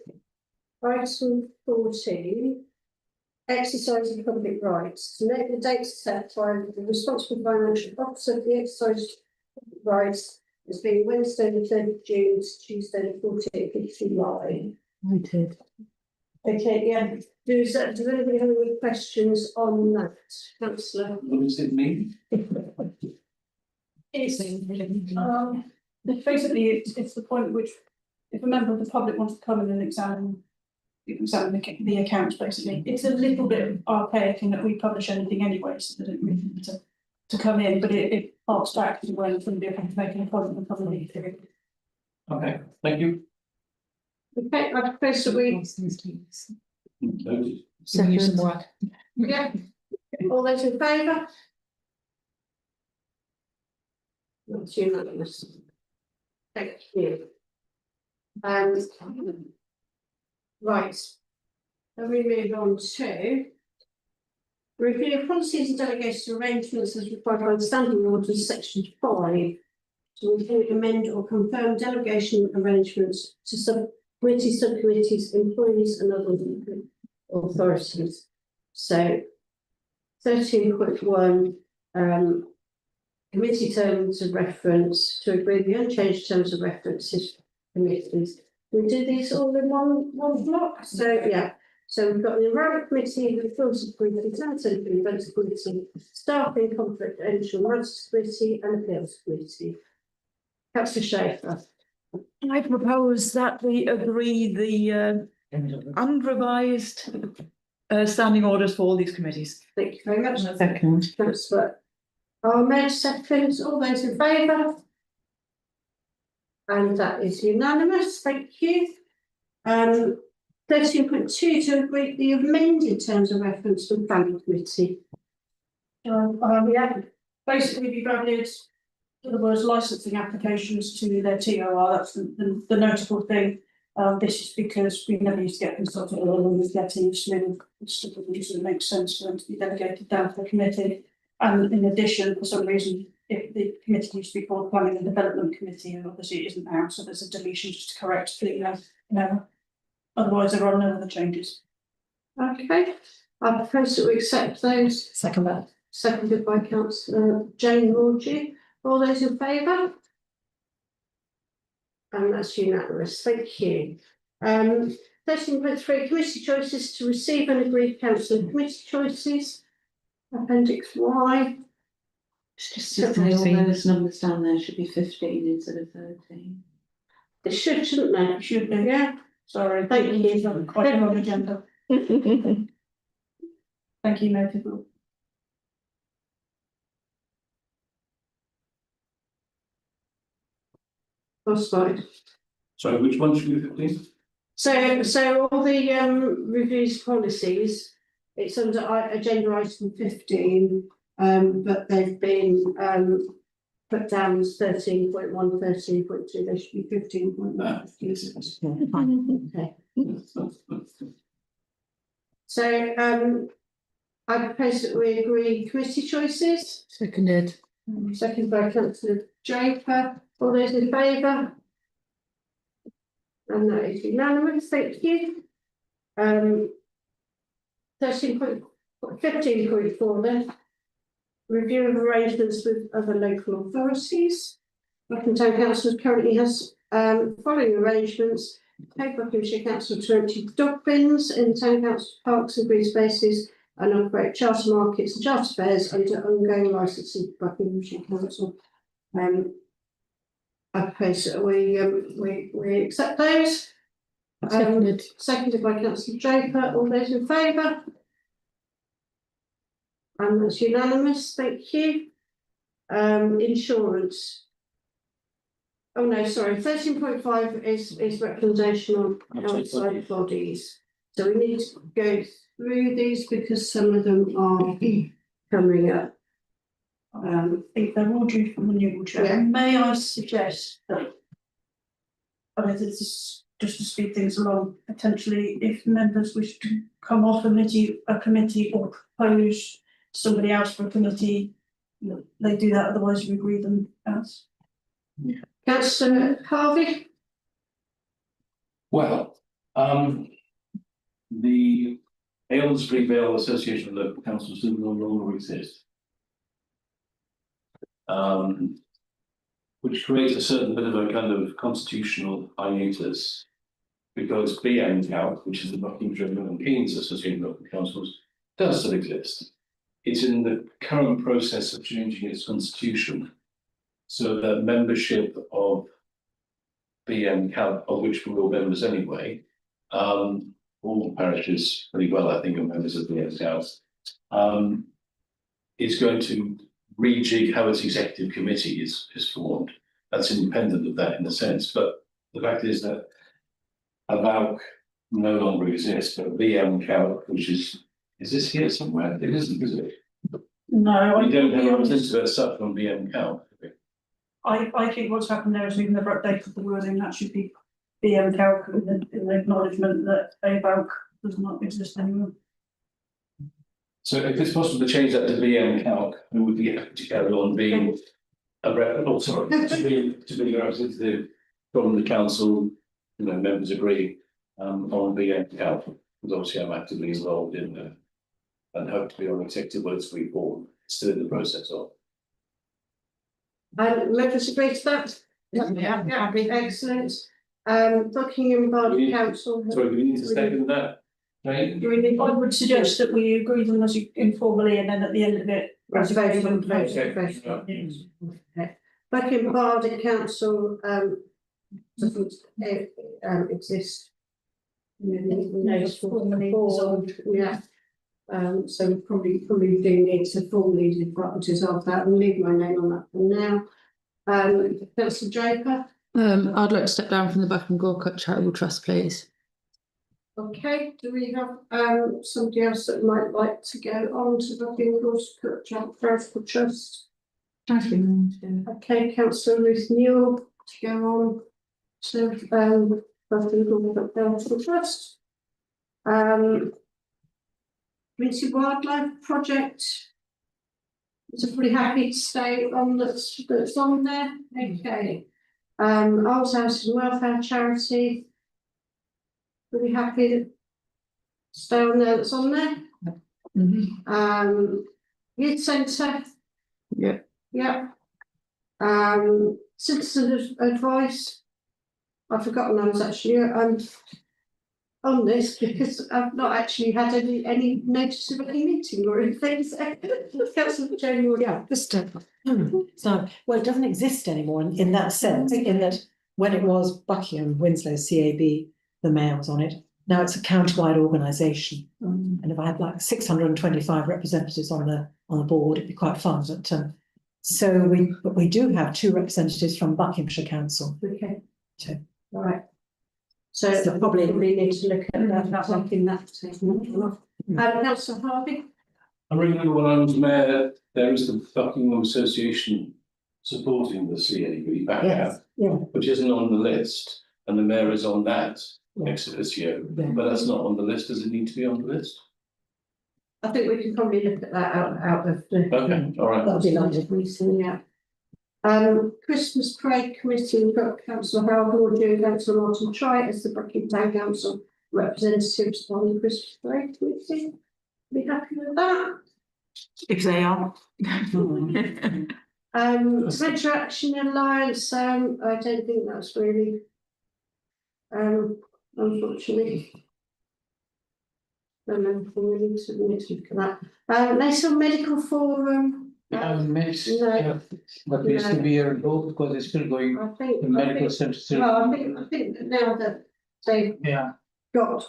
item 14. Exercising public rights. To note the dates set by the responsible financial officer of the exercise of public rights as being Wednesday the 3rd of June to Tuesday the 14th of July. Noted. Okay, yeah. Does anybody have any questions on that, Councillor? What does it mean? It's basically it's the point which if a member of the public wants to come in and examine examine the accounts basically. It's a little bit archaic in that we publish anything anyway, so they don't really need to come in, but it harks back to when somebody have to make an appointment and come in. Okay, thank you. Okay, I propose that we, Noted. Second. yeah, all those in favour? That's unanimous. Thank you. Right. Then we move on to review policies and delegated arrangements as required by the standing orders, section 5. To review, amend or confirm delegation arrangements to subcommittees, employees and other authorities. So 13.1, committee terms of reference to agree the unchanged terms of references committees. We do these all in one block. So yeah. So we've got the environment committee, the filter committee, sanitary events committee, staffing, confidential matters committee, and appeals committee. Councillor Schaefer. I propose that we agree the unrevised standing orders for all these committees. Thank you very much. Second. Councillor Ahmed, seconds. All those in favour? And that is unanimous. Thank you. 13.2 to agree the amended terms of reference for the planning committee. Yeah, basically we've added the words licensing applications to their TOR. That's the notable thing. This is because we never used to get consulted on with getting slim stuff that doesn't make sense for them to be delegated down to the committee. And in addition, for some reason, if the committee used to be called Planning and Development Committee, and obviously it isn't now, so there's a deletion just to correct the otherwise there are no other changes. Okay, I propose that we accept those. Second that. Seconded by Councillor Jane Rawdue. All those in favour? And that's unanimous. Thank you. 13.3 committee choices to receive and agree council committee choices. Appendix Y. Just all those numbers down there should be 15 instead of 13. It should, shouldn't they? Should be. Yeah. Sorry, Thank you. quite a long agenda. Thank you, noted. That's fine. So which one should we do, please? So all the reviews policies, it's under agenda item 15, but they've been put down as 13.1, 13.2, they should be 15.1. Okay. So I propose that we agree committee choices. Seconded. Second by Councillor Draper. All those in favour? And that is unanimous, thank you. 15.4 then. Review of arrangements with other local authorities. Buckingham Town Council currently has following arrangements. Pay Buckinghamshire Council to empty dog bins in Town Council parks and green spaces and operate charter markets and charter fairs under ongoing licensing of Buckinghamshire Council. I propose that we accept those. Seconded. Seconded by Councillor Draper. All those in favour? And that's unanimous, thank you. Insurance. Oh no, sorry, 13.5 is recommendation on outside bodies. So we need to go through these because some of them are coming up. I think they're all due from the new chair. Yeah. May I suggest that, I mean, this is just to speed things along, potentially if members wish to come off a committee or propose somebody else for a committee, they do that, otherwise we agree them as. Councillor Harvey? Well, the Aylesbury Vale Association of Local Councils does no longer exist. Which creates a certain bit of a kind of constitutional hiatus, because BMCAL, which is the Buckinghamshire and Keynes Association of Local Councils, does still exist. It's in the current process of changing its constitution, so that membership of BMCAL, of which we're all members anyway, all parishes pretty well, I think, are members of the ASM, is going to rejig how its executive committee is formed. That's independent of that in a sense, but the fact is that AVALC no longer exists, but BM Calc, which is this here somewhere? It isn't, is it? No, We don't have a representative as such on BM Calc. I think what's happened there is we've never updated the wording, that should be BM Calc in the acknowledgement that AVALC does not exist anymore. So if it's possible to change that to BM Calc, we would be happy to carry on being a to be a representative from the council, you know, members agree on BM Calc, because obviously I'm actively involved in and hope to be on executive once we form, still in the process of. Members agree to that? Yeah, excellent. Buckingham Borough Council. Sorry, do we need to second that? Right? I would suggest that we agree them as informally and then at the end of it. Buckingham Borough Council doesn't exist. No, it's formally dissolved. Yeah. So we probably do need to formally dissolve that and leave my name on that for now. Councillor Draper. I'd like to step down from the Buckingham Gorcut Charitable Trust, please. Okay, do we have somebody else that might like to go on to the Buckingham Gorcut Charitable Trust? Okay, Councillor Ruth Newell to go on to Buckingham Gorcut Charitable Trust. Community Wildlife Project. So pretty happy to stay on that's on there. Okay. Old House and Welfare Charity. Pretty happy to stay on there. That's on there. Youth Centre. Yeah. Yeah. Citizen Advice. I've forgotten I was actually on this because I've not actually had any notice of any meeting or anything. Councillor Jane, Yeah, just so well, it doesn't exist anymore in that sense, in that when it was Buckingham, Winslow, CAB, the mayor was on it. Now it's a county-wide organisation, and if I had like 625 representatives on the board, it'd be quite fun. But we do have 2 representatives from Buckinghamshire Council. Okay. So, all right. So probably we need to look at that, taking that off. Councillor Harvey. I remember when I was mayor, there was the Buckingham Association supporting the CAB back out, which isn't on the list, and the mayor is on that ex officio, but that's not on the list. Does it need to be on the list? I think we can probably look at that out of the. Okay, all right. That'd be nice. Yeah. Christmas Parade Committee, we've got Councillor Harold Mordew and Councillor Martin Tright as the Buckingham Town Council representatives on the Christmas Parade Committee. Be happy with that? If they are. Metro Action Alliance, I don't think that's really unfortunately. I don't know if we need to look at that. National Medical Forum. Mixed, No. but there used to be a role because it's still going, the medical centre still. Well, I think that now that they've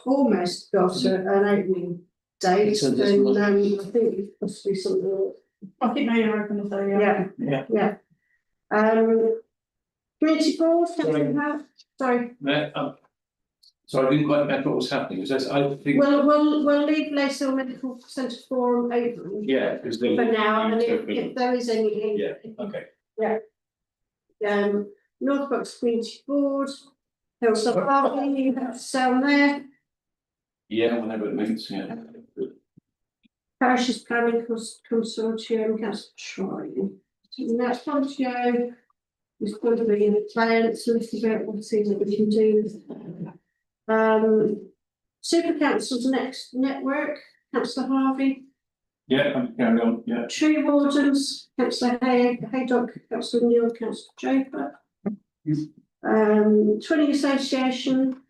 almost got an opening date, So this then was- I think it must be something. I think now you're open to say, Yeah. Community board, sorry. So I didn't quite get what was happening. Because I think. We'll leave Lacehill Medical Centre Forum open. Yeah, because they. For now, and if there is any. Yeah, okay. Yeah. North Bucks Community Board, Hillside Parking, you have to sell there. Yeah, whenever it meets, yeah. Parishes Planning Consortium, Council Shrine. That's one to go. It's going to be in the plan, so let's see what we can do. Super Council's next network, Councillor Harvey. Yeah, I'm carrying on, yeah. Tree Wardens, Councillor Haydock, Councillor Neil, Councillor Draper. 20 Association,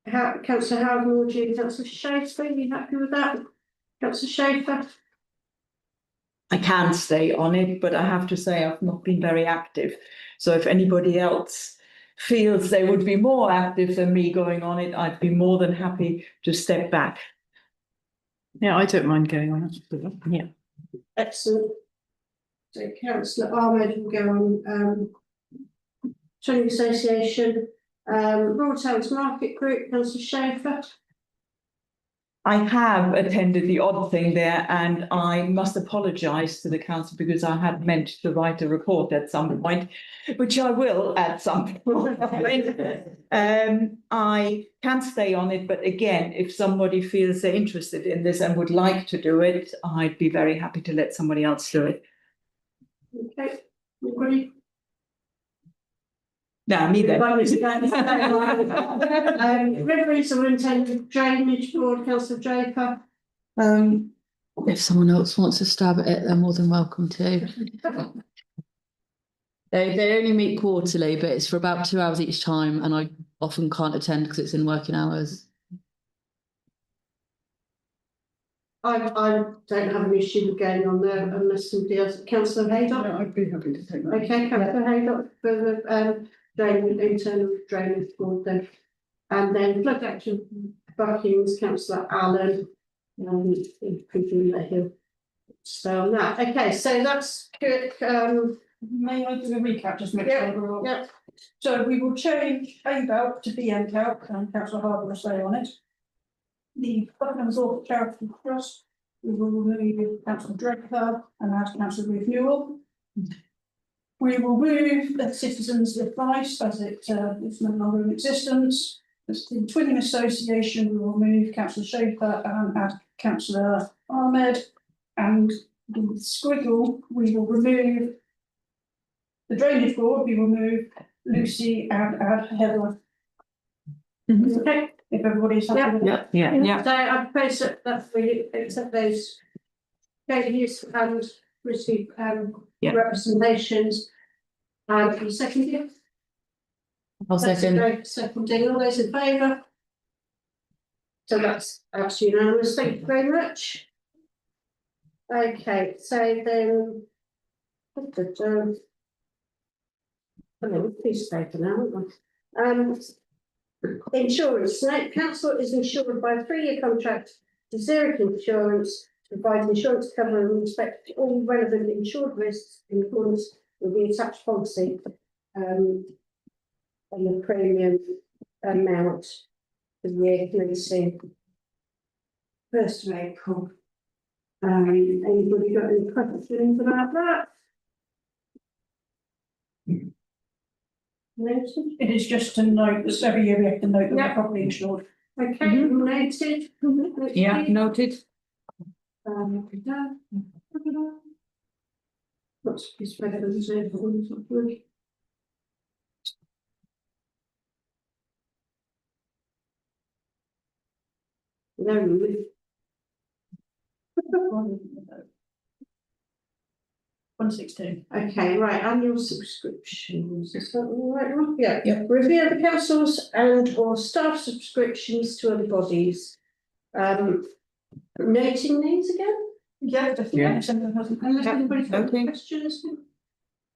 Councillor Howard Mordew, Councillor Schaefer, are you happy with that? Councillor Schaefer? I can stay on it, but I have to say I've not been very active. So if anybody else feels they would be more active than me going on it, I'd be more than happy to step back. Yeah, I don't mind going on it. Yeah. Excellent. So councillor Ahmed will go on, Training Association, Rural Towns Market Group, councillor Schaefer. I have attended the odd thing there, and I must apologise to the council because I had meant to write a report at some point, which I will at some point. I can stay on it, but again, if somebody feels they're interested in this and would like to do it, I'd be very happy to let somebody else do it. Okay, anybody? No, me then. River Superintendent Drainage Board, councillor Draper. If someone else wants to stab at it, they're more than welcome to. They only meet quarterly, but it's for about 2 hours each time, and I often can't attend because it's in working hours. I don't have an issue with going on there unless somebody else, councillor Haydock. I'd be happy to take Okay, councillor Haydock for the internal drainage board then. And then flood action Buckingham's councillor Allen. He'll stay on that. Okay, so that's good. May I do a recap, just make sure we're all. Yeah. So we will change A belt to BN Calc and councillor Harbour will stay on it. The Buckingham's Orchard Charitable Trust, we will remove councillor Draper and add councillor Ruth Newell. We will move the Citizens' Advice as it is no longer in existence. As the Twinning Association, we will move councillor Schaefer and add councillor Ahmed. And the Squiggle, we will remove the Drainage Board, we will move Lucy and add Heather. Okay, if everybody's happy with that. Yeah. So I propose that we accept those changes and receive representations. And seconding. I'll second. Seconding, all those in favour? So that's unanimous, thank you very much. Okay, so then. Piece of paper now, haven't we? Insurance, council is insured by a 3-year contract to Zurich Insurance to provide insurance cover in respect to all relevant insured risks in accordance with the attached policy. And the premium amount for the year commencing 1st of April. Anybody got any questions about that? Noted. It is just to note that every year we have to note that we're properly insured. Okay, noted. Yeah, noted. What's this better than no, 116. okay, right, annual subscriptions, is that the right one? Yeah. Review the councils and or staff subscriptions to other bodies. Noting these again? Yeah, definitely. Unless anybody's got any questions?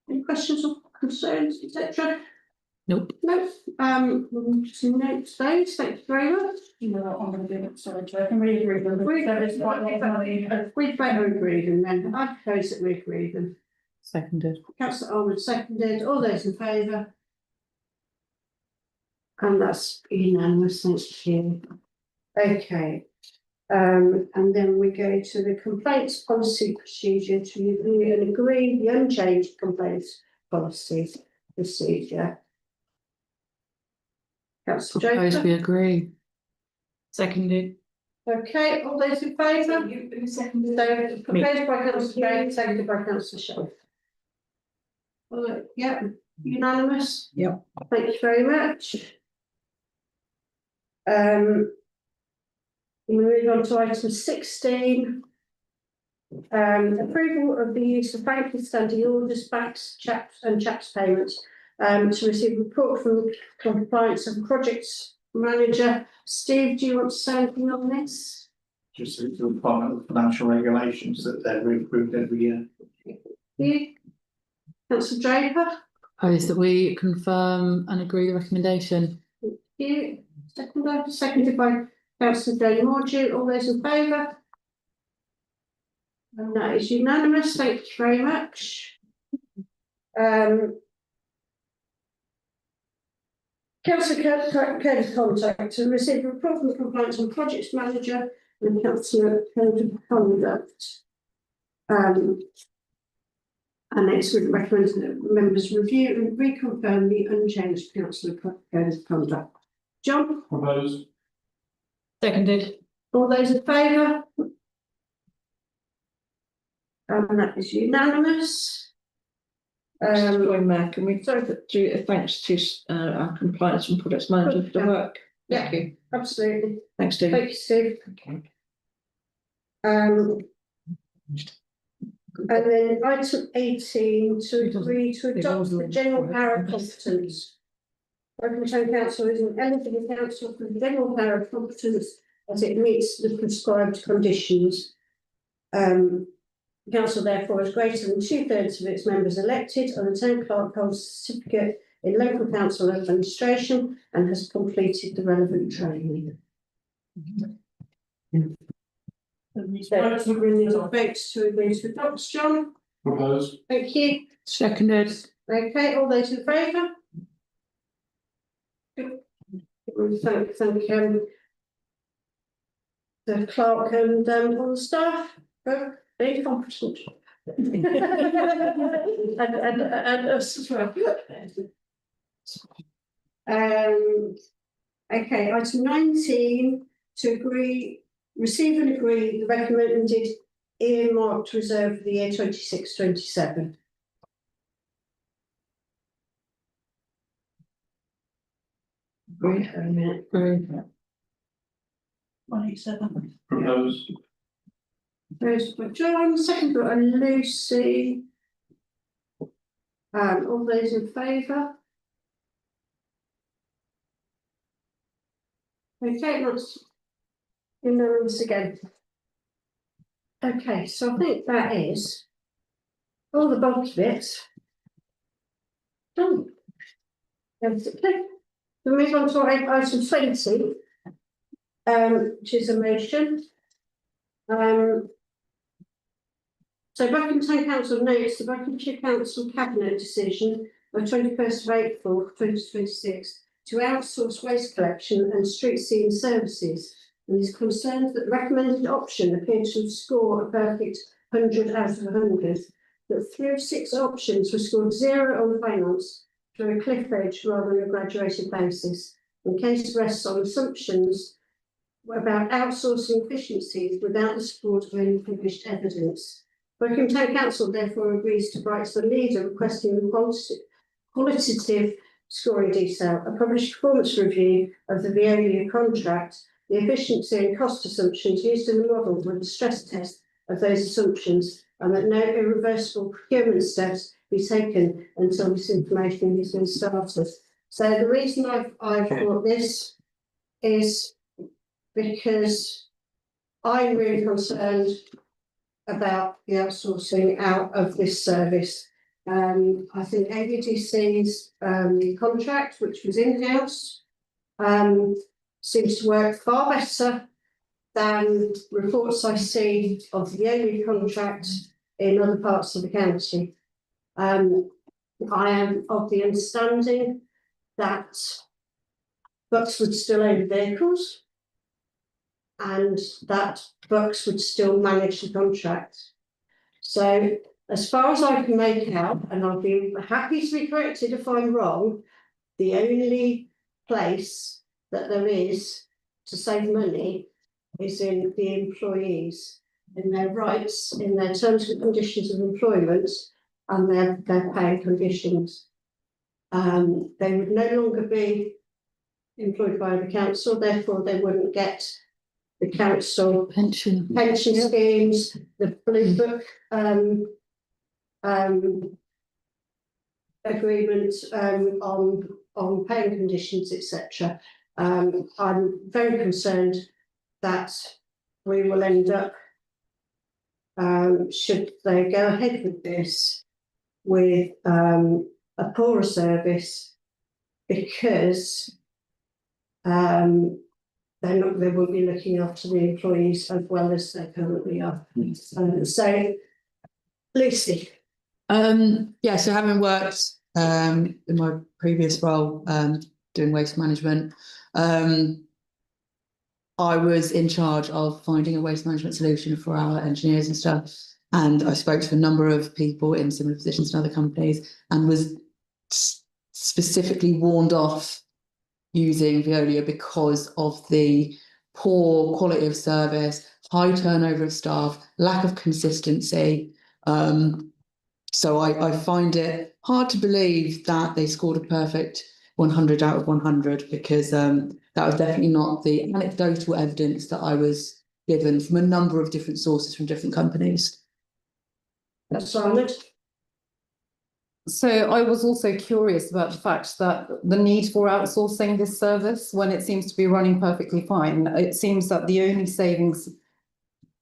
Any questions or concerns, etc.? Nope. No, we'll just note those, thank you very much. No, I'm going to do it, sorry, I can read them. There is quite a lot of money. We better agree them then, I propose that we agree them. Seconded. Councillor Allwood seconded, all those in favour? And that's unanimous, thank you. Okay. And then we go to the complaints policy procedure to review and agree the unchanged complaints policy procedure. Councillor Propose we Draper. agree. Seconded. Okay, all those in favour? Seconded. So proposed by councillor Draper, seconded by councillor Schaefer. Yeah, unanimous? Yep. Thank you very much. We move on to item 16. Approval of the use of banking standing orders, backs, chaps and chaps payments. To receive a report from the compliance and projects manager. Steve, do you want to say anything on this? Just the Department of Financial Regulations that they're reapproved every year. You? Councillor Draper? propose that we confirm and agree the recommendation. You, seconded by Councillor Jane Mordew, all those in favour? And that is unanimous, thank you very much. Councillor Code of Conduct to receive a report from the Compliance and Projects Manager and Councillor Code of Conduct. And next would recommend that members review and reconfirm the unchanged Councillor Code of Conduct. John? Proposed. Seconded. All those in favour? And that is unanimous. Going back, can we do thanks to our compliance and products manager for the work? Thank you. Absolutely. Thanks, Steve. Thank you, Steve. And then item 18 to agree to adopt the general power of competence. Buckingham Town Council is an eligible council for the general power of competence as it meets the prescribed conditions. The council therefore has greater than 2/3 of its members elected, and the town clerk holds a certificate in local council administration and has completed the relevant training. So to bring these votes to agree to adopt, John. Proposed. Thank you. Seconded. Okay, all those in favour? Thank the clerk and all the staff. Very competent. and us as well. Okay, item 19 to receive and agree the recommended earmarked reserve for the year 26-27. Agree. 187. Proposed. First by John, second by Lucy. All those in favour? Okay, that's unanimous again. Okay, so I think that is all the bulky bits done. Okay, we'll move on to item 20, which is a motion. So Buckingham Town Council notes the Buckinghamshire Council Cabinet decision of 21st of April 2026 to outsource waste collection and street scene services, and is concerned that the recommended option appeared to score a perfect 100 out of 100, that 3 of 6 options were scored 0 on the balance through a cliff edge rather than a graduated basis. The case rests on assumptions about outsourcing efficiencies without the support of any published evidence. Buckingham Town Council therefore agrees to write to the leader requesting the qualitative scoring detail, a published performance review of the VOU contract, the efficiency and cost assumptions used in the model with the stress test of those assumptions, and that no irreversible procurement steps be taken until this information has been started. So the reason I've brought this is because I'm really concerned about the outsourcing out of this service. I think ABDC's contract, which was in-house, seems to work far better than reports I see of the yearly contract in other parts of the county. I am of the understanding that Bucks would still own vehicles and that Bucks would still manage the contract. So as far as I can make out, and I'll be happy to be corrected if I'm wrong, the only place that there is to save money is in the employees, in their rights, in their terms and conditions of employment, and their pay conditions. They would no longer be employed by the council, therefore they wouldn't get the council pension schemes, the Blue Book agreement on paying conditions, etc. I'm very concerned that we will end up, should they go ahead with this, with a poorer service because they won't be looking after the employees as well as they currently are. So, Lucy. Yeah, so having worked in my previous role doing waste management, I was in charge of finding a waste management solution for our engineers and stuff. And I spoke to a number of people in similar positions in other companies and was specifically warned off using Veolia because of the poor quality of service, high turnover of staff, lack of consistency. So I find it hard to believe that they scored a perfect 100 out of 100 because that was definitely not the anecdotal evidence that I was given from a number of different sources from different companies. That's solid. So I was also curious about the fact that the need for outsourcing this service when it seems to be running perfectly fine. It seems that the only savings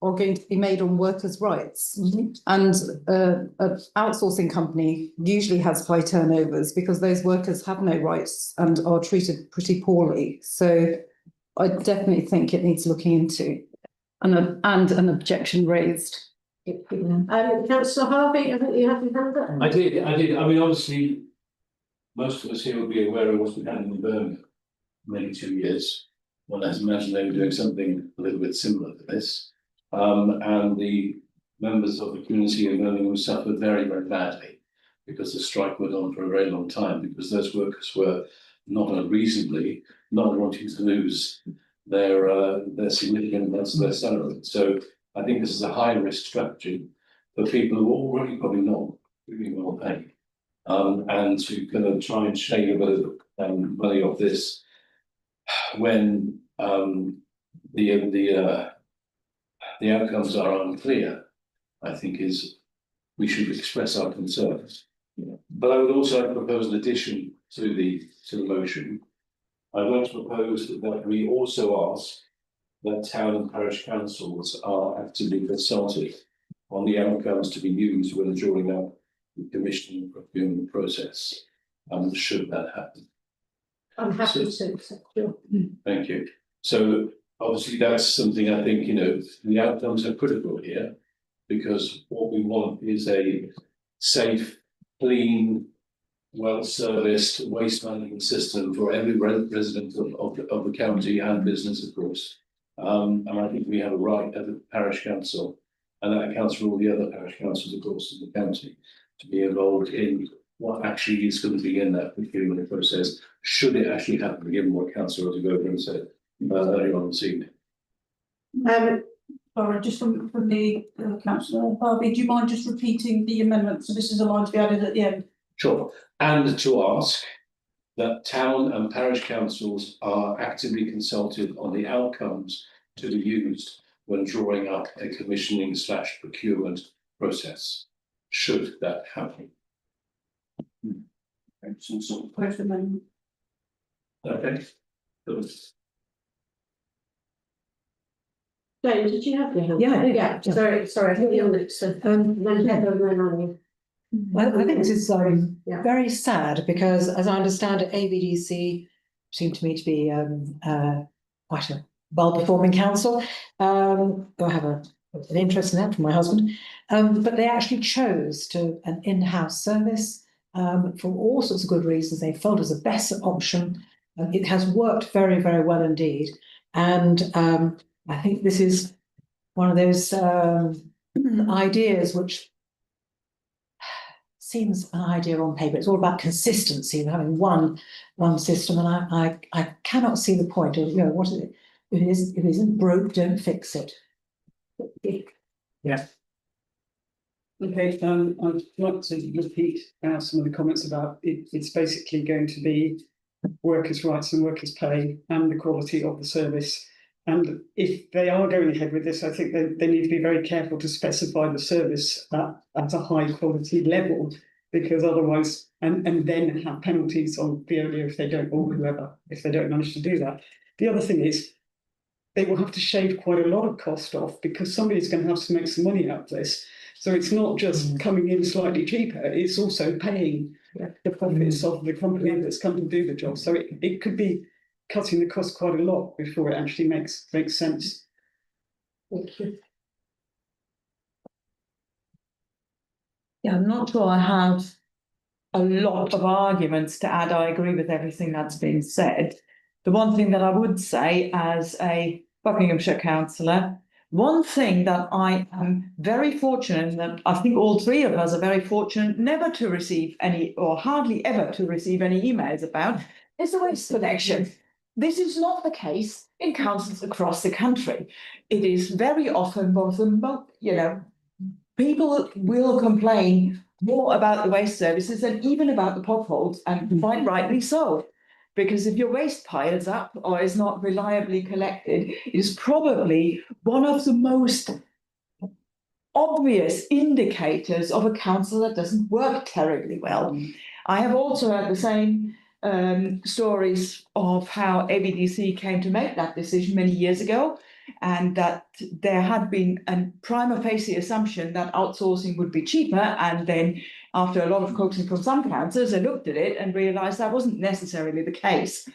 are going to be made on workers' rights. And an outsourcing company usually has high turnovers because those workers have no rights and are treated pretty poorly. So I definitely think it needs looking into and an objection raised. Councillor Harvey, I think you have your hand up. I did. I mean, obviously, most of us here will be aware of what's been happening in Birmingham for maybe 2 years. One has imagined they were doing something a little bit similar to this. And the members of the community in Birmingham suffered very, very badly because the strike went on for a very long time because those workers were not unreasonably not wanting to lose their significant amounts of their salary. So I think this is a high risk strategy for people who are already probably not really well paid. And to kind of try and shave a bit of money off this when the outcomes are unclear, I think we should express our concerns. But I would also propose an addition to the motion. I want to propose that we also ask that town and parish councils are actively consulted on the outcomes to be used when drawing up the commissioning procurement process. Should that happen? I'm happy to accept you. Thank you. So obviously that's something I think, the outcomes are critical here because what we want is a safe, clean, well-serviced waste management system for every resident of the county and business, of course. And I think we have a right at the parish council, and that accounts for all the other parish councils, of course, in the county, to be involved in what actually is going to be in that procurement process, should it actually happen, given what Councillor Odegaard said earlier on this evening. Sorry, just from the Councillor Harvey, do you mind just repeating the amendment? So this is a line to be added at the end. Sure. And to ask that town and parish councils are actively consulted on the outcomes to be used when drawing up a commissioning / procurement process, should that happen. Some sort of post amendment. Okay. Good. Jane, did you have your hand? Yeah, I did. Yeah, sorry, I think you're next. Then Heather and then Annie. Well, I think this is Yeah. very sad because, as I understand it, AVDC seemed to me to be quite a well-performing council. I have an interest in that from my husband, but they actually chose an in-house service for all sorts of good reasons. They felt it was a better option. It has worked very, very well indeed, and I think this is one of those ideas which seems an idea on paper. It's all about consistency and having one system, and I cannot see the point of, what is it? If it isn't broke, don't fix it. Yeah. Okay, I'd like to repeat some of the comments about it. It's basically going to be workers' rights and workers' pay and the quality of the service. And if they are going ahead with this, I think they need to be very careful to specify the service at a high quality level, because otherwise, and then have penalties on Veolia if they don't, or whoever, if they don't manage to do that. The other thing is, they will have to shave quite a lot of cost off because somebody's going to have to make some money out of this. So it's not just coming in slightly cheaper, it's also paying the profits of the company that's come to do the job. So it could be cutting the cost quite a lot before it actually makes sense. Thank you. Yeah, I'm not sure I have a lot of arguments to add. I agree with everything that's been said. The one thing that I would say as a Buckinghamshire councillor, one thing that I am very fortunate, and that I think all three of us are very fortunate never to receive any, or hardly ever to receive any emails about, is the waste collection. This is not the case in councils across the country. It is very often both people will complain more about the waste services than even about the potholes, and quite rightly so. Because if your waste piles up or is not reliably collected, it is probably one of the most obvious indicators of a council that doesn't work terribly well. I have also heard the same stories of how ABDC came to make that decision many years ago, and that there had been a prima facie assumption that outsourcing would be cheaper, and then after a lot of coaxing from some councils, they looked at it and realised that wasn't necessarily the case.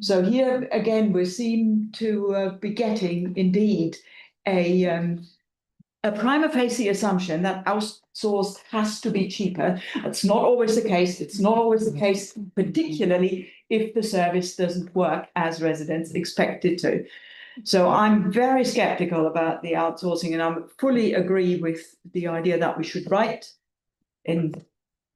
So here again, we seem to be getting indeed a prima facie assumption that outsourced has to be cheaper. That's not always the case. It's not always the case, particularly if the service doesn't work as residents expect it to. So I'm very sceptical about the outsourcing, and I fully agree with the idea that we should write in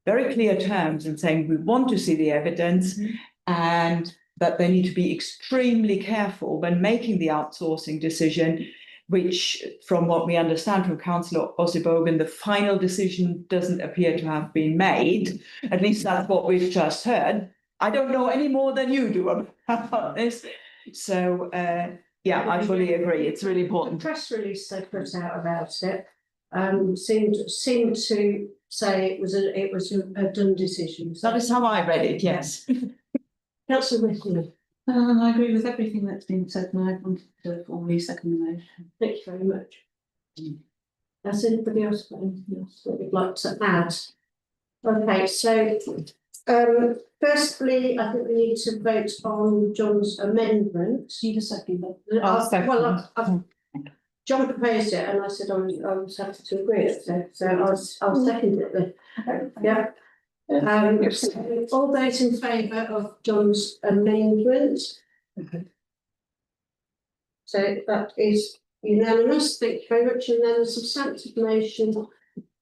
very clear terms and saying we want to see the evidence, and that they need to be extremely careful when making the outsourcing decision, which, from what we understand from Councillor Osibogan, the final decision doesn't appear to have been made. At least that's what we've just heard. I don't know any more than you do about this. So, yeah, I fully agree. It's really important. The press release they put out about it seemed to say it was a done decision. That is how I read it, yes. Councillor Whitney. I agree with everything that's been said, and I wanted to formally second the motion. Thank you very much. Has anybody else got anything else that you'd like to add? Okay, so firstly, I think we need to vote on John's amendment. Need a second. John proposed it, and I said I was happy to agree with it. So I'll second it then. Yeah. All those in favour of John's amendment? So that is unanimous. Thank you very much. And then the substantive motion.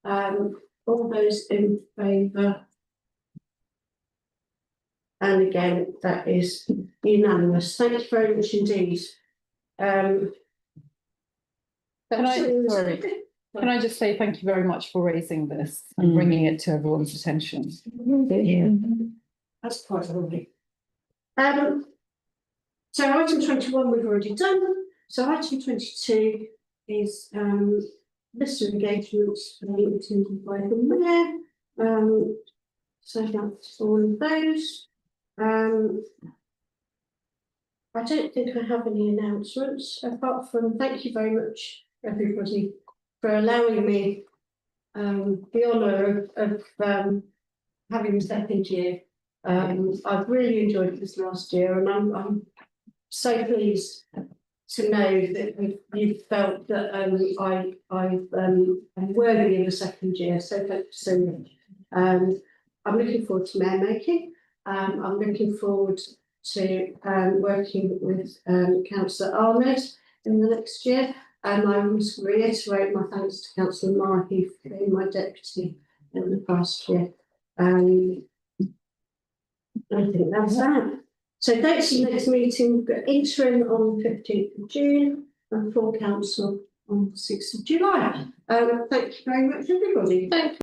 All those in favour? And again, that is unanimous. Thank you very much indeed. Can I just say thank you very much for raising this and bringing it to everyone's attention. Yeah. That's quite lovely. So item 21 we've already done. So item 22 is list of engagements attended by the mayor. So that's all of those. I don't think I have any announcements apart from thank you very much everybody for allowing me the honour of having the second year. I've really enjoyed this last year, and I'm so pleased to know that you've felt that I'm worthy of a second year. So thank you so much. I'm looking forward to mayor making. I'm looking forward to working with Councillor Ahmed in the next year. And I must reiterate my thanks to Councillor Markey for being my deputy in the past year. I think that's that. So dates of the next meeting, we've got interim on the 15th of June and full council on the 6th of July. Thank you very much, everybody. Thank you.